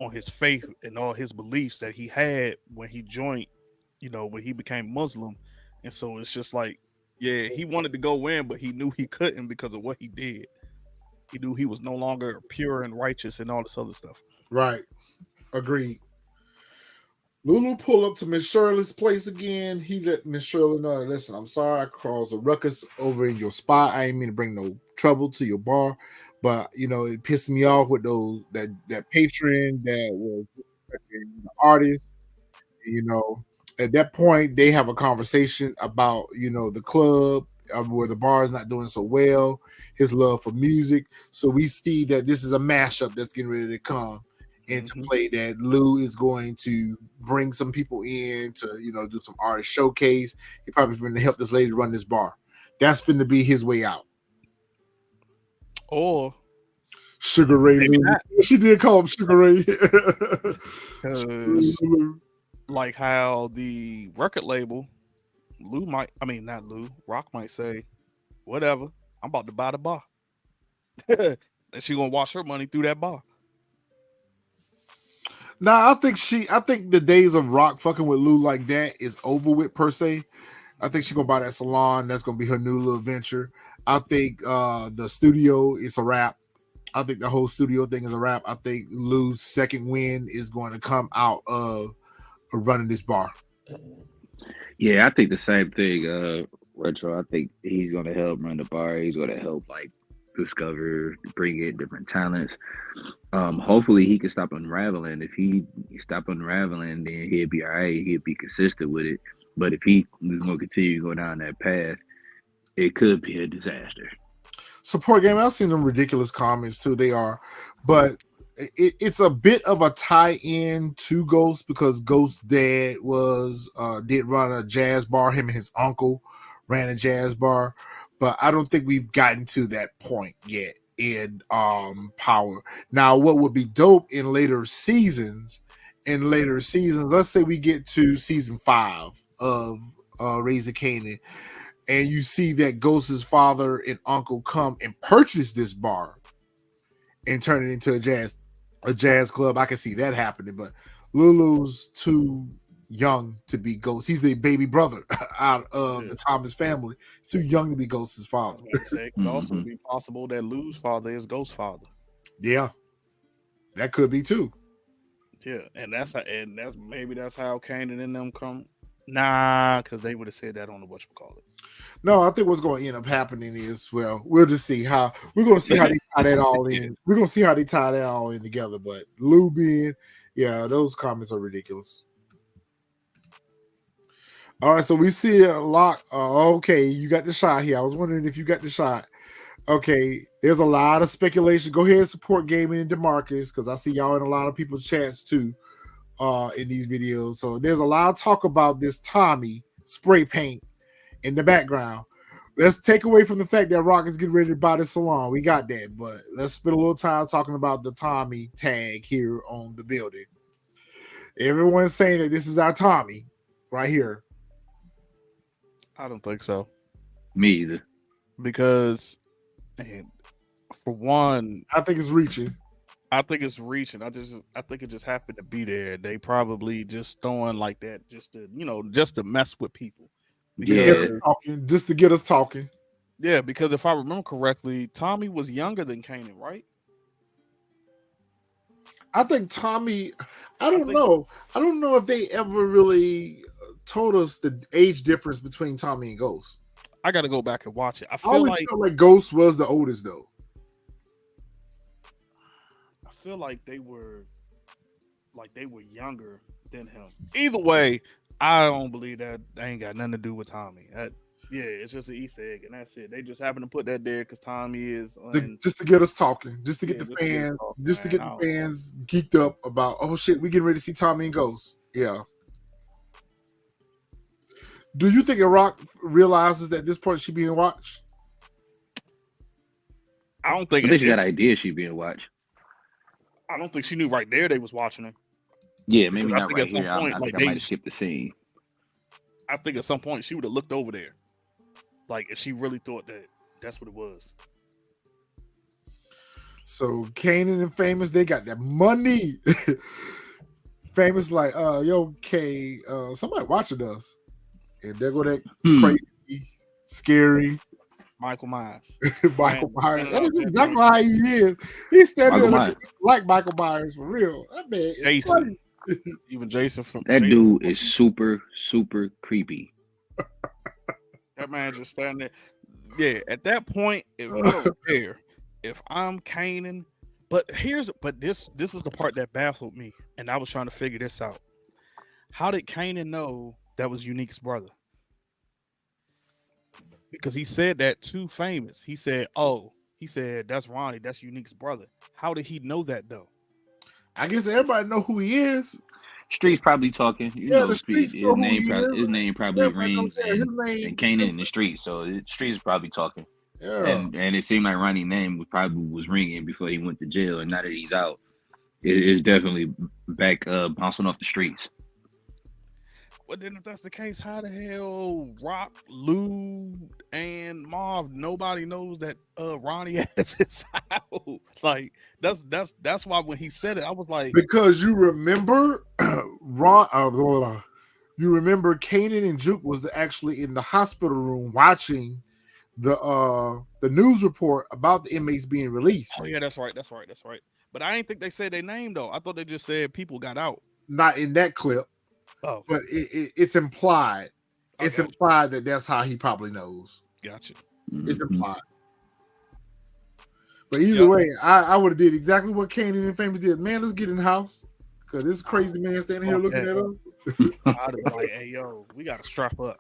on his faith and all his beliefs that he had when he joined, when he became Muslim. And so it's just like, yeah, he wanted to go in, but he knew he couldn't because of what he did. He knew he was no longer pure and righteous and all this other stuff. Right. Agreed. Lulu pull up to Miss Shirley's place again. He let Miss Shirley know, listen, I'm sorry I caused a ruckus over in your spot. I ain't mean to bring no trouble to your bar, but it pissed me off with that patron that was the artist. At that point, they have a conversation about the club where the bar is not doing so well. His love for music. So we see that this is a mashup that's getting ready to come into play. That Lou is going to bring some people in to do some artist showcase. He probably going to help this lady run this bar. That's going to be his way out. Or Sugar Ray Lou. She did call him Sugar Ray. Like how the record label, Rock might say, whatever, I'm about to buy the bar. And she gonna wash her money through that bar. Nah, I think the days of Rock fucking with Lou like that is over with per se. I think she's gonna buy that salon. That's gonna be her new little venture. I think the studio is a wrap. I think the whole studio thing is a wrap. I think Lou's second win is going to come out of running this bar. Yeah, I think the same thing, Retro. I think he's going to help run the bar. He's going to help discover, bring in different talents. Hopefully he can stop unraveling. If he stop unraveling, then he'll be all right. He'll be consistent with it. But if he is going to continue to go down that path, it could be a disaster. Support game. I've seen them ridiculous comments too. They are, but it's a bit of a tie-in to Ghost because Ghost's dad did run a jazz bar. Him and his uncle ran a jazz bar, but I don't think we've gotten to that point yet in Power. Now, what would be dope in later seasons? Let's say we get to season 5 of Raising Kanan, and you see that Ghost's father and uncle come and purchase this bar and turn it into a jazz club. I can see that happening, but Lulu's too young to be Ghost. He's the baby brother out of the Thomas family. He's too young to be Ghost's father. It could also be possible that Lou's father is Ghost's father. Yeah, that could be too. Yeah, and that's how Kanan and them come. Nah, because they would have said that on the whatchamacallit. No, I think what's going to end up happening is, we'll just see how they tie that all in. We're going to see how they tie that all in together. But Lou being, those comments are ridiculous. All right, so we see a lot. Okay, you got the shot here. I was wondering if you got the shot. Okay, there's a lot of speculation. Go ahead and support Gaming and DeMarcus because I see y'all in a lot of people's chats too in these videos. So there's a lot of talk about this Tommy spray paint in the background. Let's take away from the fact that Rock is getting ready to buy the salon. We got that, but let's spend a little time talking about the Tommy tag here on the building. Everyone's saying that this is our Tommy right here. I don't think so. Me either. Because, for one, I think it's reaching. I think it just happened to be there. They probably just throwing like that just to mess with people. Just to get us talking. Yeah, because if I remember correctly, Tommy was younger than Kanan, right? I think Tommy. I don't know if they ever really told us the age difference between Tommy and Ghost. I got to go back and watch it. I feel like Ghost was the oldest though. I feel like they were younger than him. Either way, I don't believe that ain't got nothing to do with Tommy. It's just an Easter egg, and that's it. They just happen to put that there because Tommy is just to get us talking, just to get the fans geeked up about. Oh shit, we getting ready to see Tommy and Ghost. Yeah. Do you think Rock realizes that at this point she being watched? I don't think. I think she got an idea she being watched. I don't think she knew right there they was watching her. Yeah, maybe not right here. I think I might have skipped the scene. I think at some point she would have looked over there, like if she really thought that that's what it was. So Kanan and Famous, they got that money. Famous like, yo, K, somebody watching us. And there go that crazy, scary Michael Myers. Michael Myers. That's exactly how he is. He's standing there like Michael Myers for real. That man is funny. Even Jason from That Jason. dude is super, super creepy. That man just standing there. Yeah, at that point, if I don't care, if I'm Kanan, but this is the part that baffled me, and I was trying to figure this out. How did Kanan know that was Unique's brother? Because he said that to Famous. He said, that's Ronnie, that's Unique's brother. How did he know that though? I guess everybody know who he is. Streets probably talking. You Yeah, know, the streets his know who he name is. probably Everybody knows rings his and name. Kanan in the streets. So the streets is probably talking. Yeah. And it seemed like Ronnie's name was ringing before he went to jail, and now that he's out, it's definitely back bouncing off the streets. But then if that's the case, how the hell Rock, Lou, and Marv, nobody knows that Ronnie has his house? Like that's why when he said it, I was like, because you remember you remember Kanan and Juke was actually in the hospital room watching the news report about the inmates being released. oh yeah, that's right. But I didn't think they said their name though. I thought they just said people got out. Not in that clip. Oh, but it's implied. It's implied that that's how he probably knows. Gotcha. It's implied. But either way, I would have did exactly what Kanan and Famous did. Man, let's get in the house. Because this crazy man standing here looking at us. I'd be like, hey, yo, we got to strap up.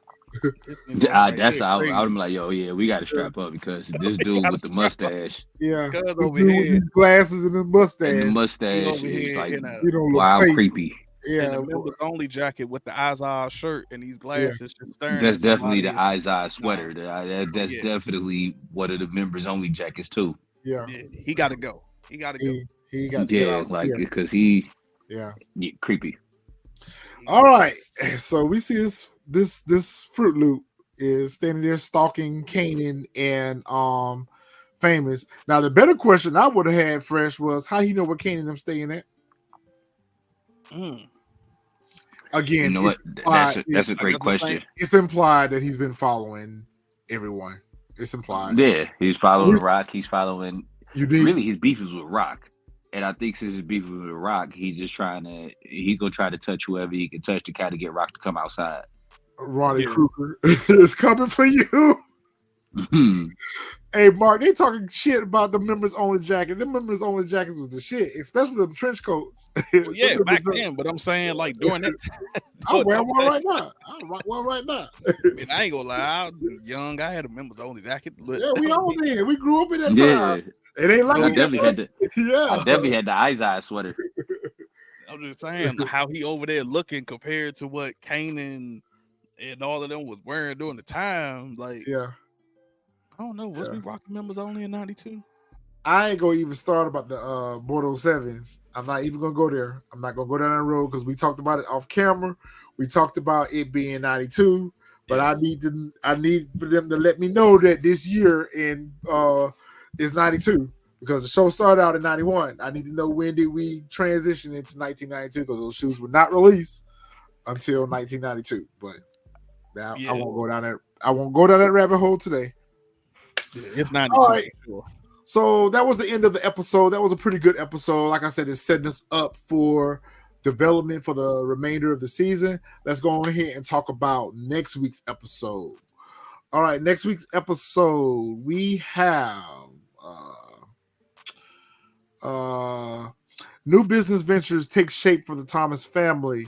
That's how I would be like, yo, yeah, we got to strap up because this dude with the mustache. Yeah. This over dude here, with these glasses and the mustache. And the mustache is like wild creepy. Yeah, the members only jacket with the eyes shirt and these glasses just staring. That's definitely the eyes sweater. That's definitely one of the members only jackets too. Yeah, he got to go. He got to go. He got to go. Like because he creepy. All right, so we see this Fruit Loop is standing there stalking Kanan and Famous. Now the better question I would have had, Fresh, was how you know where Kanan and them staying at. Again, you know what? That's a great question. It's implied that he's been following everyone. It's implied. Yeah, he's following Rock. He's following. Really, his beef is with Rock, and I think since his beef is with Rock, he's just he's gonna try to touch whoever he can touch to kind of get Rock to come outside. Ronnie Kruger is coming for you. Hey, Mark, they talking shit about the members only jacket. The members only jackets was the shit, especially the trench coats. Well, yeah, back then, but I'm saying like during that time. I'll wear one right now. I'll rock one right now. I mean, I ain't gonna lie, I was young. I had a members only jacket. Yeah, we all did. We grew up in that time. It ain't like I definitely had the eyes sweater. I'm just saying how he over there looking compared to what Kanan and all of them was wearing during the time. Like, I don't know. Was we rocking members only in '92? I ain't gonna even start about the Bordeaux 7s. I'm not even gonna go there. I'm not gonna go down that road because we talked about it off camera. We talked about it being '92, but I need for them to let me know that this year is '92 because the show started out in '91. I need to know when did we transition into 1992 because those shoes were not released until 1992. But now I won't go down that. I won't go down that rabbit hole today. It's 92. All right. So that was the end of the episode. That was a pretty good episode. Like I said, it's setting us up for development for the remainder of the season. Let's go on ahead and talk about next week's episode. All right, next week's episode, we have new business ventures take shape for the Thomas family,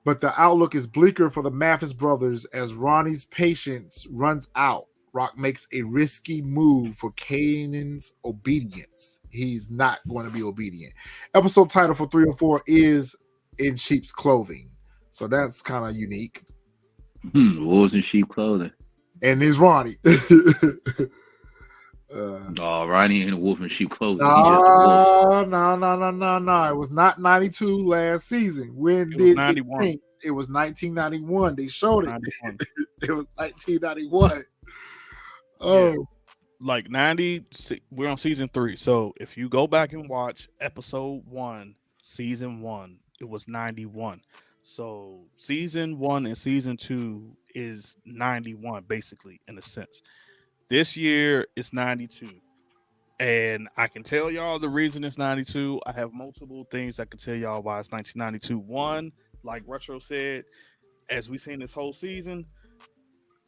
but the outlook is bleaker for the Mathis brothers as Ronnie's patience runs out. Rock makes a risky move for Kanan's obedience. He's not going to be obedient. Episode title for 304 is In Sheep's Clothing. So that's kind of unique. Wolves in sheep clothing. And it's Ronnie. Ronnie ain't a wolf in sheep clothing. No. It was not 92 last season. When did 91. It was 1991. They showed it. It was 1991. Oh, yeah. Like 90, we're on season 3. So if you go back and watch episode 1, season 1, it was 91. So season 1 and season 2 is 91, basically, in a sense. This year it's 92. And I can tell y'all the reason it's 92. I have multiple things I can tell y'all why it's 1992. One, like Retro said, as we seen this whole season,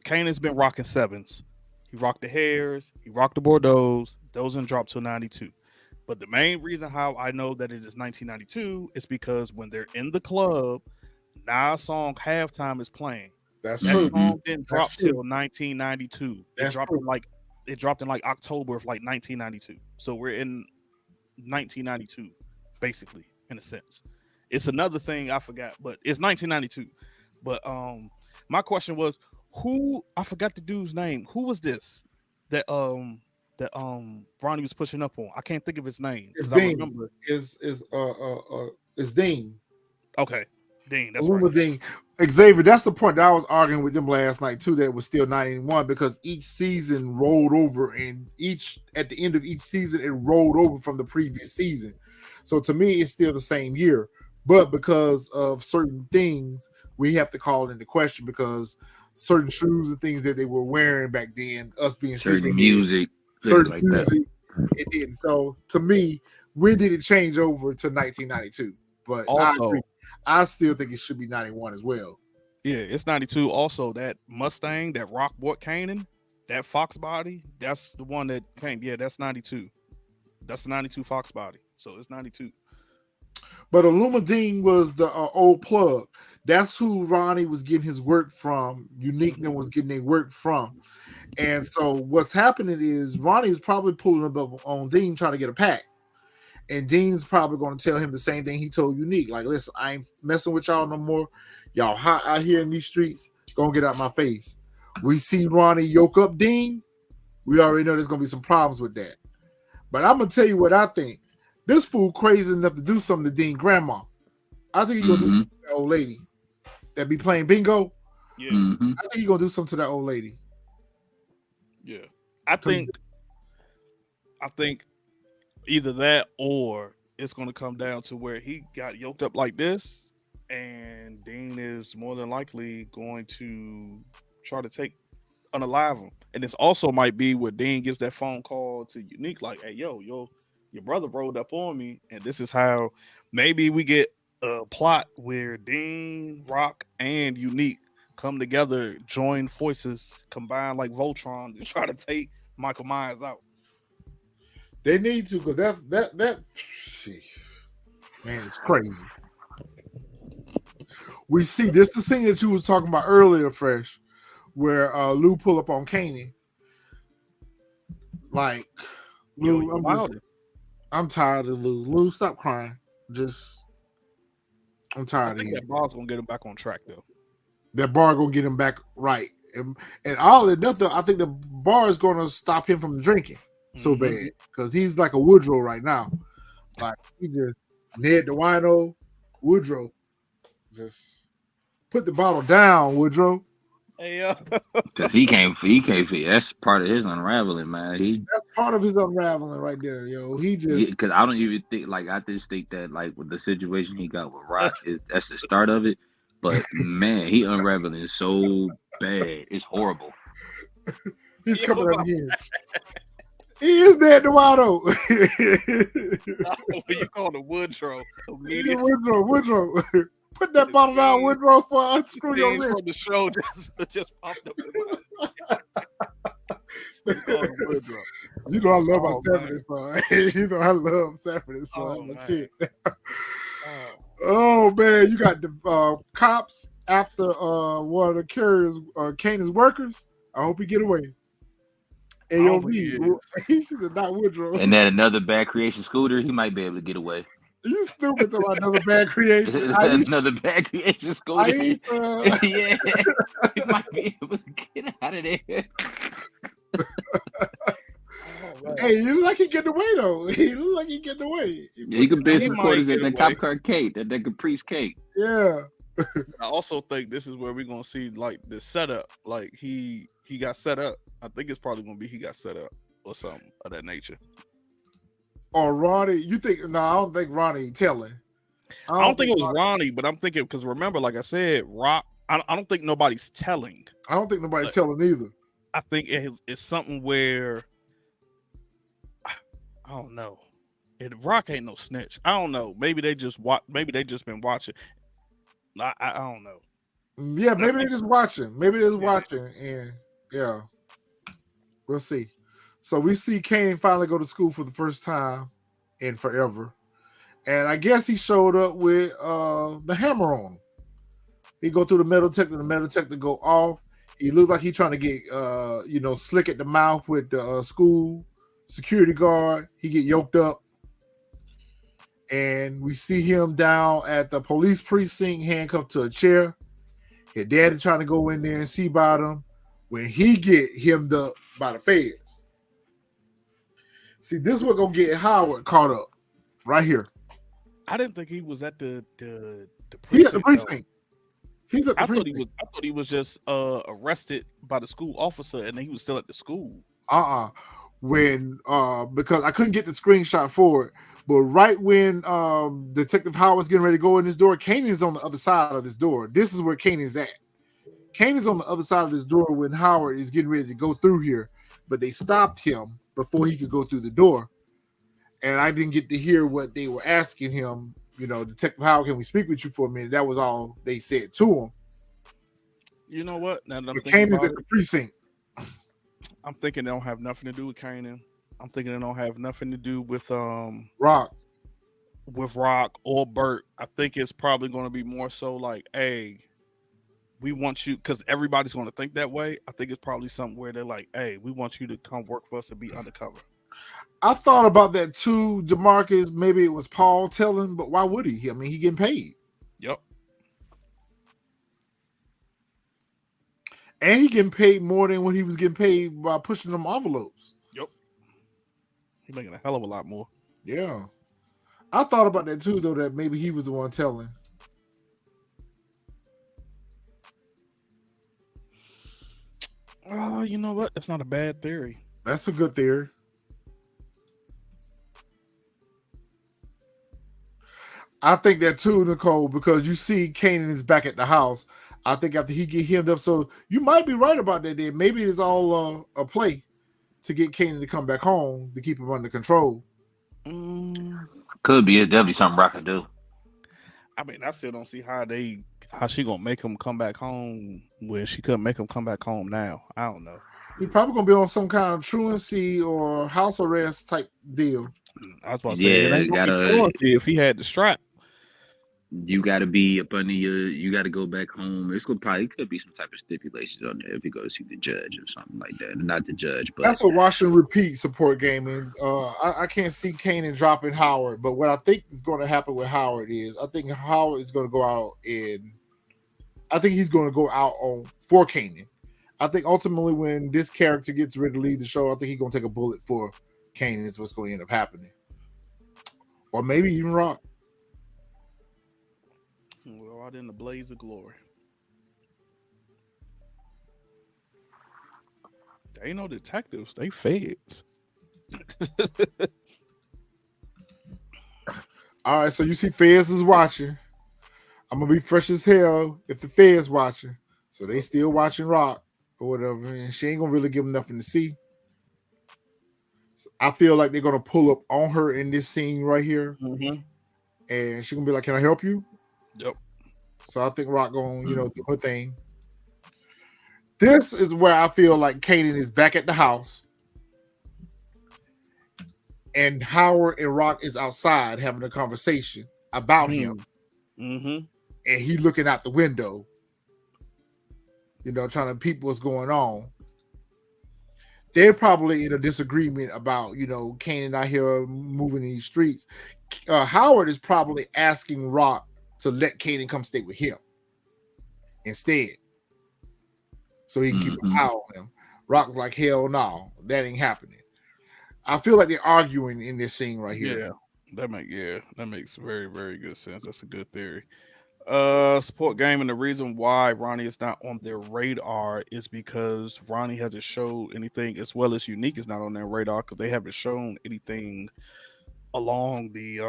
Kanan's been rocking sevens. He rocked the hairs, he rocked the Bordeaux's. Those didn't drop till 92. But the main reason how I know that it is 1992 is because when they're in the club, Nas song Halftime is playing. That's That true. song didn't drop That's true. till 1992. That's true. It dropped in like October of like 1992. So we're in 1992, basically, in a sense. It's another thing I forgot, but it's 1992. But my question was, who, I forgot the dude's name. Who was this that Ronnie was pushing up on? I can't think of his name. It's I Dean. remember. It's Dean. Okay. Dean, that's Remember right. Dean. Xavier, that's the point that I was arguing with them last night too. That was still 91 because each season rolled over, and at the end of each season, it rolled over from the previous season. So to me, it's still the same year, but because of certain things, we have to call it into question because certain shoes and things that they were wearing back then, us being certain music, certain like music, it did. So to me, when did it change over to 1992? But Also, I still think it should be 91 as well. yeah, it's 92. Also, that Mustang, that rock bought Kanan, that Fox body, that's the one that came. Yeah, that's 92. That's the 92 Fox body. So it's 92. But Illuminine was the old plug. That's who Ronnie was getting his work from. Uniqueness was getting their work from. And so what's happening is Ronnie is probably pulling up on Dean trying to get a pack. And Dean's probably going to tell him the same thing he told Unique. Like, listen, I ain't messing with y'all no more. Y'all hot out here in these streets. Gonna get out my face. We see Ronnie yoke up Dean. We already know there's going to be some problems with that. But I'm going to tell you what I think. This fool crazy enough to do something to Dean grandma. I think he's going to do something to that old lady that be playing bingo. Yeah. I think he's going to do something to that old lady. Yeah. I think either that or it's going to come down to where he got yoked up like this, and Dean is more than likely going to try to unalive him. And this also might be where Dean gives that phone call to Unique, like, hey, your brother rolled up on me, and this is how maybe we get a plot where Dean, Rock, and Unique come together, join forces, combine like Voltron to try to take Michael Myers out. They need to, because that man, it's crazy. We see this the scene that you was talking about earlier, Fresh, where Lou pull up on Kanan. Like, Lou, I'm tired of Lou. Lou, stop crying. I'm tired of him. That bar's gonna get him back on track, though. That bar gonna get him back right, and all that nothing. I think the bar is gonna stop him from drinking so bad because he's like a Woodrow right now. Like he just Ned the Wino, Woodrow. Just put the bottle down, Woodrow. Hey, because he can't. That's part of his unraveling, man. That's part of his unraveling right there, yo. He just because I don't even think I just think that like with the situation he got with Rock that's the start of it. But man, he unraveling so bad. It's horrible. He's coming out again. He is Ned the Wino. You call him Woodrow. Woodrow. Put that bottle down, Woodrow, before I unscrew your wrist. From the show just popped up. You know I love my Sanford son. You know I love Sanford son. Oh man, you got the cops after one of the carriers, Kanan's workers. I hope he get away. AOV, he should have not Woodrow. And then another bad creation scooter, he might be able to get away. You stupid about another bad creation. Another bad creation scooter. Yeah, he might be able to get out of there. Hey, he look like he getting away though. He look like he getting away. He could be some quarters in the cop car cake, that Caprice cake. Yeah. I also think this is where we're gonna see like the setup. Like he got set up. I think it's probably gonna be he got set up or something of that nature. Or Ronnie, you think? No, I don't think Ronnie telling. I don't think it was Ronnie, but I'm thinking because remember, like I said, Rock. I don't think nobody's telling. I don't think nobody's telling either. I think it's something where I don't know. Rock ain't no snitch. I don't know. Maybe they just Maybe they just been watching. I don't know. Yeah, maybe they're just watching. Maybe they're just Yeah. watching, and yeah, we'll see. So we see Kane finally go to school for the first time in forever, and I guess he showed up with the hammer on him. He go through the metal detector go off. He looked like he trying to get slick at the mouth with the school security guard. He get yoked up, and we see him down at the police precinct, handcuffed to a chair. His daddy trying to go in there and see about him when he get hemmed up by the feds. See, this is what gonna get Howard caught up right here. I didn't think he was at the He at the precinct. precinct. He's at the I thought precinct. I thought he was just arrested by the school officer, and then he was still at the school. When because I couldn't get the screenshot for it, but right when Detective Howard's getting ready to go in this door, Kanan's on the other side of this door. This is where Kanan's at. Kanan's on the other side of this door when Howard is getting ready to go through here, but they stopped him before he could go through the door. And I didn't get to hear what they were asking him. Detective Howard, can we speak with you for a minute? That was all they said to him. You know what? Now that I'm thinking Kanan's about at the precinct. I'm thinking they don't have nothing to do with Kanan. I'm thinking they don't have nothing to do with Rock or Bert. I think it's probably going to be more so like, hey, we want you, because everybody's going to think that way. I think it's probably something where they're like, hey, we want you to come work for us and be undercover. I thought about that too, DeMarcus. Maybe it was Paul telling, but why would he? I mean, he getting paid. Yep. And he getting paid more than what he was getting paid by pushing them envelopes. Yep. He's making a hell of a lot more. Yeah. I thought about that too, though, that maybe he was the one telling. Oh, you know what? That's not a bad theory. That's a good theory. I think that too, Nicole, because you see Kanan is back at the house. I think after he get hemmed up, so you might be right about that. Then maybe it's all a play to get Kanan to come back home to keep him under control. Could be. It's definitely something Rock can do. I mean, I still don't see how she gonna make him come back home when she couldn't make him come back home now. I don't know. He's probably gonna be on some kind of truancy or house arrest type deal. I was about to say, Yeah, it ain't gonna be truancy if he had the strap. You got to be up under you got to go back home. It could be some type of stipulations on there if you go to see the judge or something like that. Not the judge, but that's a wash and repeat support game. And I can't see Kanan dropping Howard, but what I think is going to happen with Howard is I think Howard is going to go out he's going to go out for Kanan. I think ultimately when this character gets ready to leave the show, I think he's going to take a bullet for Kanan is what's going to end up happening. Or maybe even Rock. We're out in the blaze of glory. They ain't no detectives. They feds. All right, so you see Feds is watching. I'm going to be fresh as hell if the Feds watching. So they still watching Rock or whatever. And she ain't going to really give them nothing to see. So I feel like they're going to pull up on her in this scene right here. Mm-hmm. And she's going to be like, can I help you? Yep. So I think Rock going, do her thing. This is where I feel like Kanan is back at the house. And Howard and Rock is outside having a conversation about him. Mm-hmm. And he looking out the window, trying to peep what's going on. They're probably in a disagreement about, Kanan out here moving in these streets. Howard is probably asking Rock to let Kanan come stay with him instead. So he can keep an eye on him. Rock's like, hell no, that ain't happening. I feel like they're arguing in this scene right here. Yeah, that makes very, very good sense. That's a good theory. Support game, and the reason why Ronnie is not on their radar is because Ronnie hasn't showed anything, as well as Unique is not on their radar because they haven't shown anything along the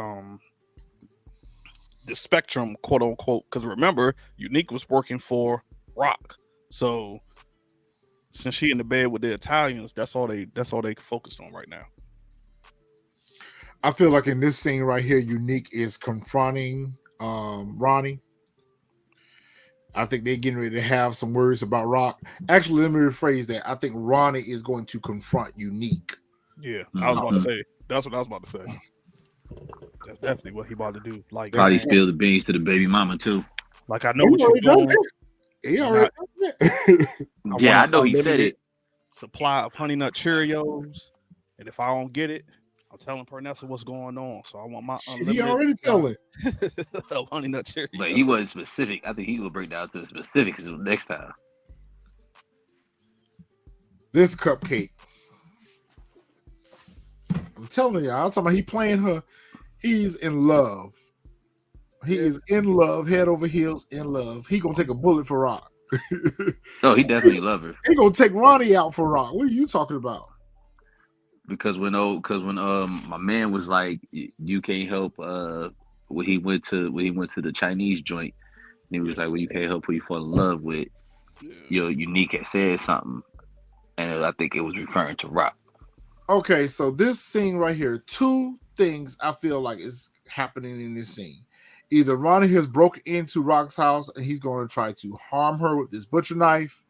spectrum, quote unquote. Because remember, Unique was working for Rock, so since she in the bed with the Italians, that's all they focused on right now. I feel like in this scene right here, Unique is confronting Ronnie. I think they're getting ready to have some words about Rock. Actually, let me rephrase that. I think Ronnie is going to confront Unique. Yeah, I was about to say. That's what I was about to say. That's definitely what he about to do. Like, Probably spill the beans to the baby mama too. like I know what you're doing. He already done that. Yeah, I know he said it. Supply of Honey Nut Cheerios, and if I don't get it, I'm telling Pernessa what's going on. So I want my unlimited. He already telling. of Honey Nut Cheerios. But he wasn't specific. I think he will break down to the specifics next time. This cupcake. I'm telling y'all, I'm talking about he playing her. He's in love. He is in love, head over heels in love. He gonna take a bullet for Rock. Oh, he definitely love her. He gonna take Ronnie out for Rock. What are you talking about? Because when my man was like, you can't help when he went to the Chinese joint, and he was like, well, you can't help who you fall in love with. Your Unique had said something, and I think it was referring to Rock. Okay, so this scene right here, two things I feel like is happening in this scene. Either Ronnie has broken into Rock's house and he's going to try to harm her with this butcher knife,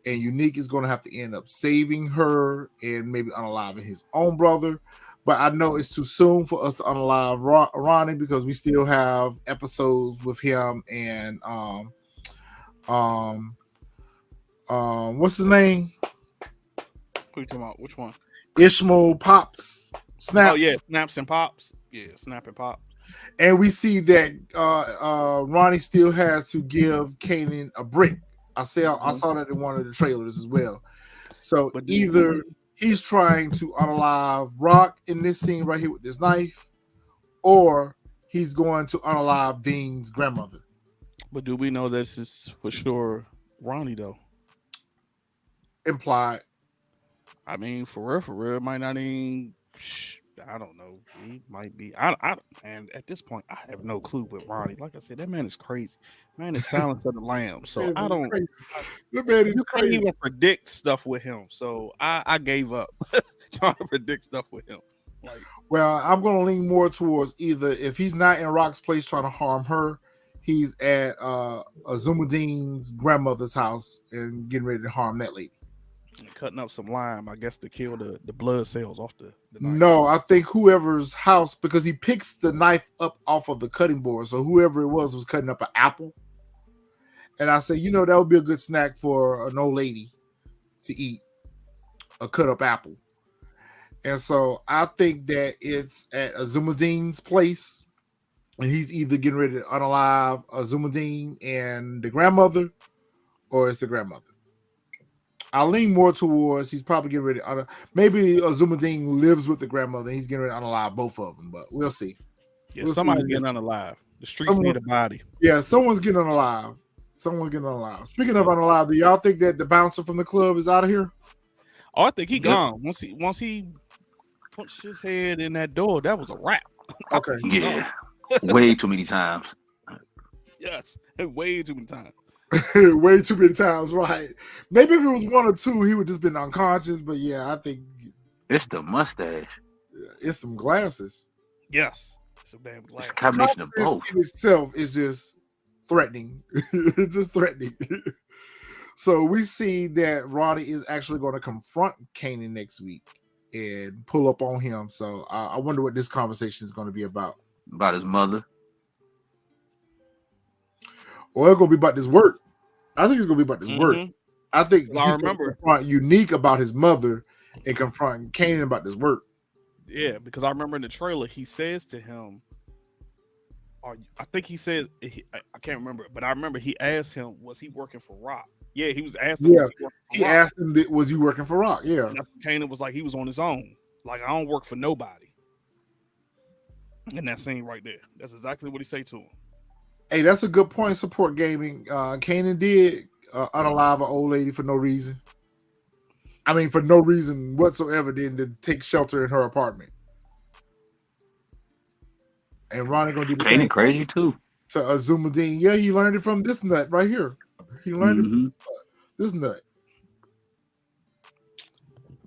and Unique is going to have to end up saving her and maybe unaliving his own brother. But I know it's too soon for us to unalive Ronnie because we still have episodes with him and what's his name? Who you talking about? Which one? Ishmael Pops. Snap. Oh yeah, Snaps and Pops. Yeah, Snap and Pop. And we see that Ronnie still has to give Kanan a brick. I saw that in one of the trailers as well. So but either he's trying to unalive Rock in this scene right here with this knife, or he's going to unalive Dean's grandmother. But do we know this is for sure Ronnie though? Implied. I mean, for real, it might not even. I don't know. He might be. And at this point, I have no clue with Ronnie. Like I said, that man is crazy. Man is Silence of the Lambs. So I don't. The man is crazy. Can't even predict stuff with him. So I gave up trying to predict stuff with him. Like, well, I'm going to lean more towards either if he's not in Rock's place trying to harm her, he's at Azumadin's grandmother's house and getting ready to harm that lady. Cutting up some lime, I guess, to kill the blood cells off the knife. No, I think whoever's house, because he picks the knife up off of the cutting board. So whoever it was cutting up an apple. And I said, that would be a good snack for an old lady to eat, a cut up apple. And so I think that it's at Azumadin's place. And he's either getting ready to unalive Azumadin and the grandmother, or it's the grandmother. I lean more towards he's probably getting ready to maybe Azumadin lives with the grandmother and he's getting ready to unalive both of them, but we'll see. Yeah, somebody's getting unalive. The streets need a body. Yeah, someone's getting unalive. Speaking of unalive, do y'all think that the bouncer from the club is out of here? Oh, I think he gone. Once he punched his head in that door, that was a wrap. Okay. Yeah. Way too many times. Yes, way too many times. Way too many times, right? Maybe if it was one or two, he would just been unconscious. But yeah, I think it's the mustache. It's some glasses. Yes, it's a damn glasses. It's a combination of both. In itself is just threatening, just threatening. So we see that Ronnie is actually going to confront Kanan next week and pull up on him. So I wonder what this conversation is going to be about. About his mother. Or it's going to be about this work. I think it's going to be about this work. I think I remember confront Unique about his mother and confronting Kanan about this work. Yeah, because I remember in the trailer he says to him, I think he says, I can't remember, but I remember he asked him, was he working for Rock? Yeah, he was asking. Yeah, he asked him, was he working for Rock? Yeah. And Kanan was like, he was on his own. Like, I don't work for nobody. In that scene right there. That's exactly what he say to him. Hey, that's a good point. Support gaming. Kanan did unalive an old lady for no reason. I mean, for no reason whatsoever than to take shelter in her apartment. And Ronnie gonna do the same. Crazy too. To Azumadin. Yeah, he learned it from this nut right here. He learned it from this nut.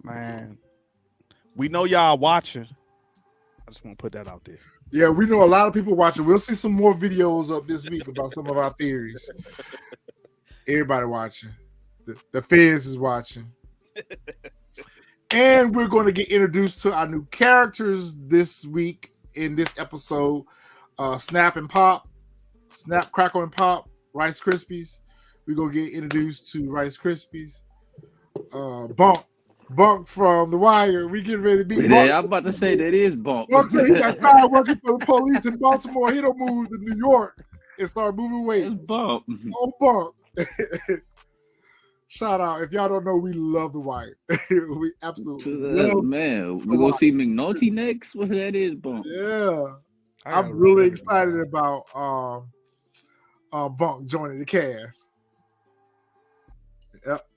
Man, we know y'all watching. I just want to put that out there. Yeah, we know a lot of people watching. We'll see some more videos up this week about some of our theories. Everybody watching. The Fizz is watching. And we're going to get introduced to our new characters this week in this episode. Snap and Pop. Snap, Crackle, and Pop. Rice Krispies. We're going to get introduced to Rice Krispies. Bunk from The Wire. We getting ready to be Bunk. I'm about to say that is Bunk. Bunk said he got tired working for the police in Baltimore. He don't move to New York and start moving weight. It's Bunk. Oh, Bunk. Shout out. If y'all don't know, we love The Wire. We absolutely love man. We're going to see McNulty next? What that is, Bunk. Yeah. I'm really excited about Bunk joining the cast. Yep.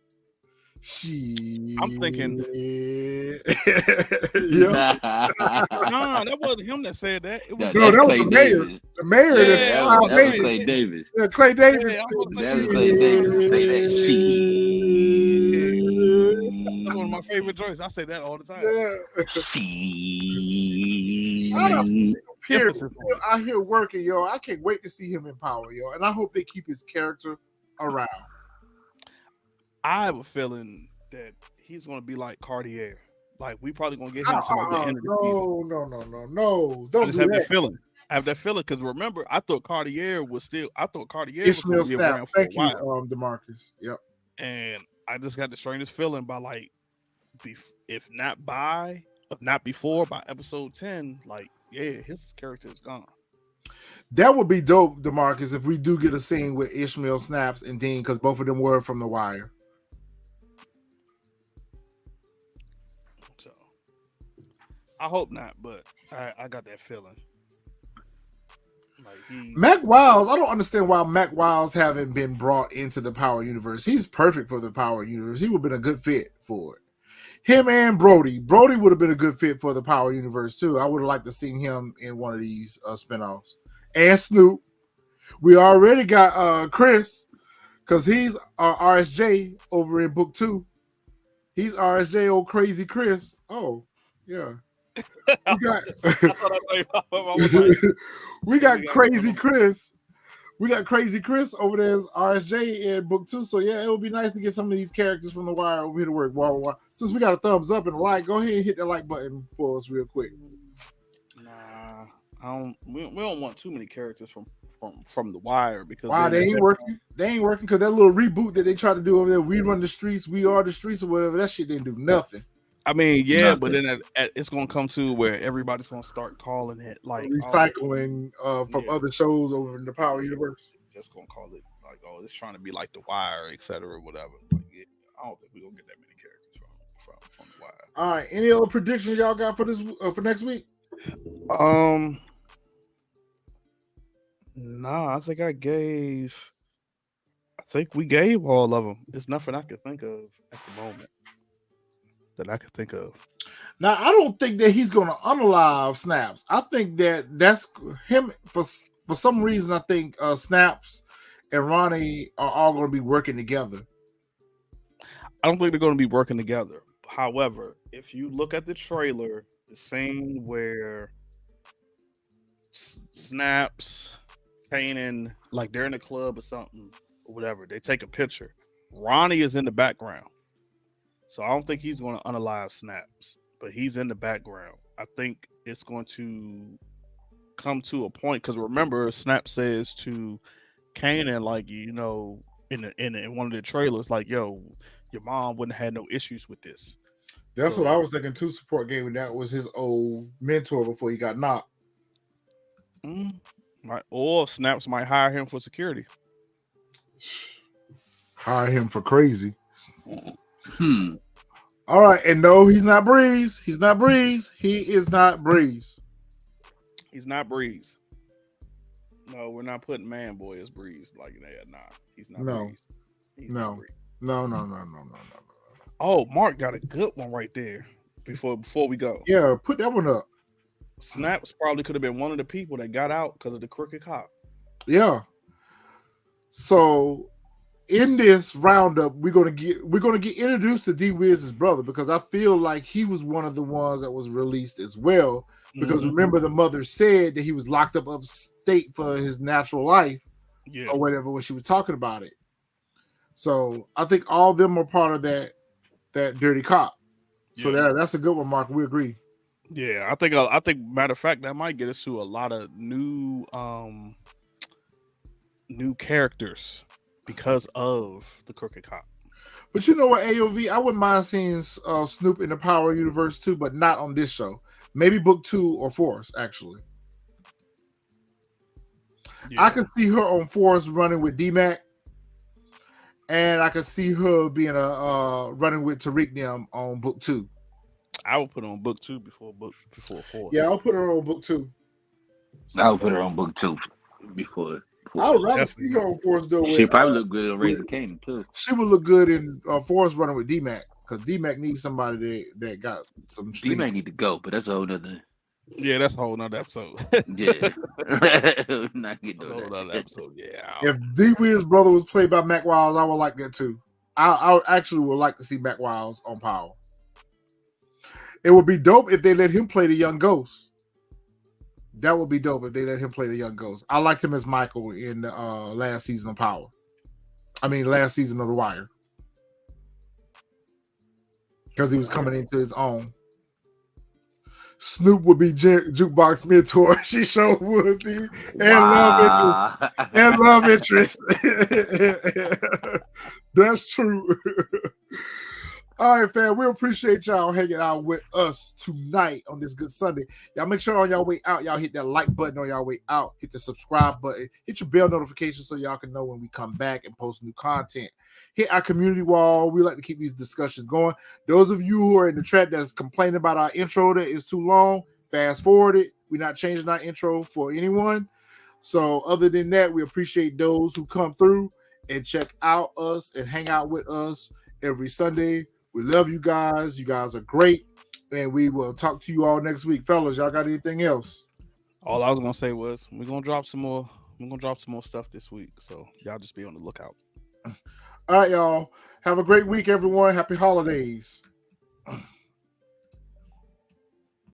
I'm thinking. Yeah. No, that wasn't him that said that. It was that was Clay the mayor. Davis. The mayor. That was Clay Davis. Yeah, Clay Davis. Yeah, That was Clay Davis. Say that. That's one of my favorite joints. I say that all the time. Shout out to Pierre out here working, yo. I can't wait to see him in Power, yo. And I hope they keep his character around. I have a feeling that he's going to be like Cartier. Like, we probably going to get him to like the end of the season. No. Don't I just do have that. that feeling. I have that feeling because remember, I thought Cartier was going Ishmael to be Snap. around for a Thank you, while. DeMarcus. Yep. And I just got the strangest feeling by like, if not before, by episode 10, like, yeah, his character is gone. That would be dope, DeMarcus, if we do get a scene with Ishmael Snaps and Dean, because both of them were from The Wire. So I hope not, but I got that feeling. Like Mac Wiles, I don't understand why Mac Wiles haven't been brought into the Power Universe. He's perfect for the Power Universe. He would have been a good fit for it. Him and Brody. Brody would have been a good fit for the Power Universe too. I would have liked to see him in one of these spinoffs. And Snoop. We already got Chris, because he's RSJ over in book 2. He's RSJ, old crazy Chris. Oh, yeah. We got Crazy Chris. We got Crazy Chris over there as RSJ in book 2. So yeah, it would be nice to get some of these characters from The Wire over here to work. Since we got a thumbs up and a like, go ahead and hit that like button for us real quick. Nah, I don't. We don't want too many characters from The Wire because they ain't working. They ain't working because that little reboot that they try to do over there, We Run the Streets, We Are the Streets, or whatever. That shit didn't do nothing. I mean, yeah, but then it's gonna come to where everybody's gonna start calling it like recycling from other shows over in the Power Universe. Just gonna call it like, oh, it's trying to be like The Wire, etc., whatever. Like, I don't think we're gonna get that many characters from The Wire. All right, any other predictions y'all got for this for next week? Nah, I think we gave all of them. There's nothing I could think of at the moment that I could think of. Now, I don't think that he's going to unalive Snaps. I think that's him for some reason. I think Snaps and Ronnie are all going to be working together. I don't think they're going to be working together. However, if you look at the trailer, the scene where Snaps, Kanan, like they're in a club or something, or whatever, they take a picture. Ronnie is in the background. So I don't think he's going to unalive Snaps, but he's in the background. I think it's going to come to a point because remember, Snap says to Kanan, like, you know, in one of the trailers, like, yo, your mom wouldn't have had no issues with this. That's what I was thinking too. Support game, and that was his old mentor before he got knocked. Right, or Snaps might hire him for security. Hire him for crazy. All right, and no, he's not Breeze. He's not Breeze. He is not Breeze. He's not Breeze. No, we're not putting Man Boy as Breeze like that. Nah, he's not. No, Breeze. He's no, not Breeze. No. Oh, Mark got a good one right there. Before we go, yeah, put that one up. Snaps probably could have been one of the people that got out because of the crooked cop. Yeah. So in this roundup, we're gonna get introduced to D Wiz's brother because I feel like he was one of the ones that was released as well. because remember the mother said that he was locked up upstate for his natural life or whatever when she was talking about it. So I think all of them are part of that dirty cop. So that's a good one, Mark. We agree. Yeah, I think matter of fact that might get us to a lot of new characters because of the crooked cop. But you know what, AOV, I wouldn't mind seeing Snoop in the Power universe too, but not on this show. Maybe book 2 or Force, actually. Yeah. I can see her on Force running with D-Mac, and I can see her being running with Tariq them on book 2. I would put her on book 2 before Force. Yeah, I'll put her on book 2. I would put her on book 2 before. I would rather see her on Force though. She probably look good on Raising Kanan too. She would look good in Force running with D-Mac because D-Mac needs somebody that got some. D-Mac need to go, but that's a whole nother. Yeah, that's a whole nother episode. Yeah, not getting a whole nother episode. Yeah. If D-Will's brother was played by Mac Wiles, I would like that too. I actually would like to see Mac Wiles on Power. It would be dope if they let him play the young ghost. That would be dope if they let him play the young ghost. I liked him as Michael in the last season of Power. Last season of The Wire. Because he was coming into his own. Snoop would be Jukebox mentor. She sure would be. And love interest. That's true. All right, fam. We appreciate y'all hanging out with us tonight on this good Sunday. Y'all make sure on y'all way out, y'all hit that like button on y'all way out. Hit the subscribe button. Hit your bell notification so y'all can know when we come back and post new content. Hit our community wall. We like to keep these discussions going. Those of you who are in the chat that's complaining about our intro that is too long, fast forward it. We're not changing our intro for anyone. So other than that, we appreciate those who come through and check out us and hang out with us every Sunday. We love you guys. You guys are great. And we will talk to you all next week. Fellas, y'all got anything else? All I was going to say was we're going to drop some more. We're going to drop some more stuff this week. So y'all just be on the lookout. All right, y'all. Have a great week, everyone. Happy holidays.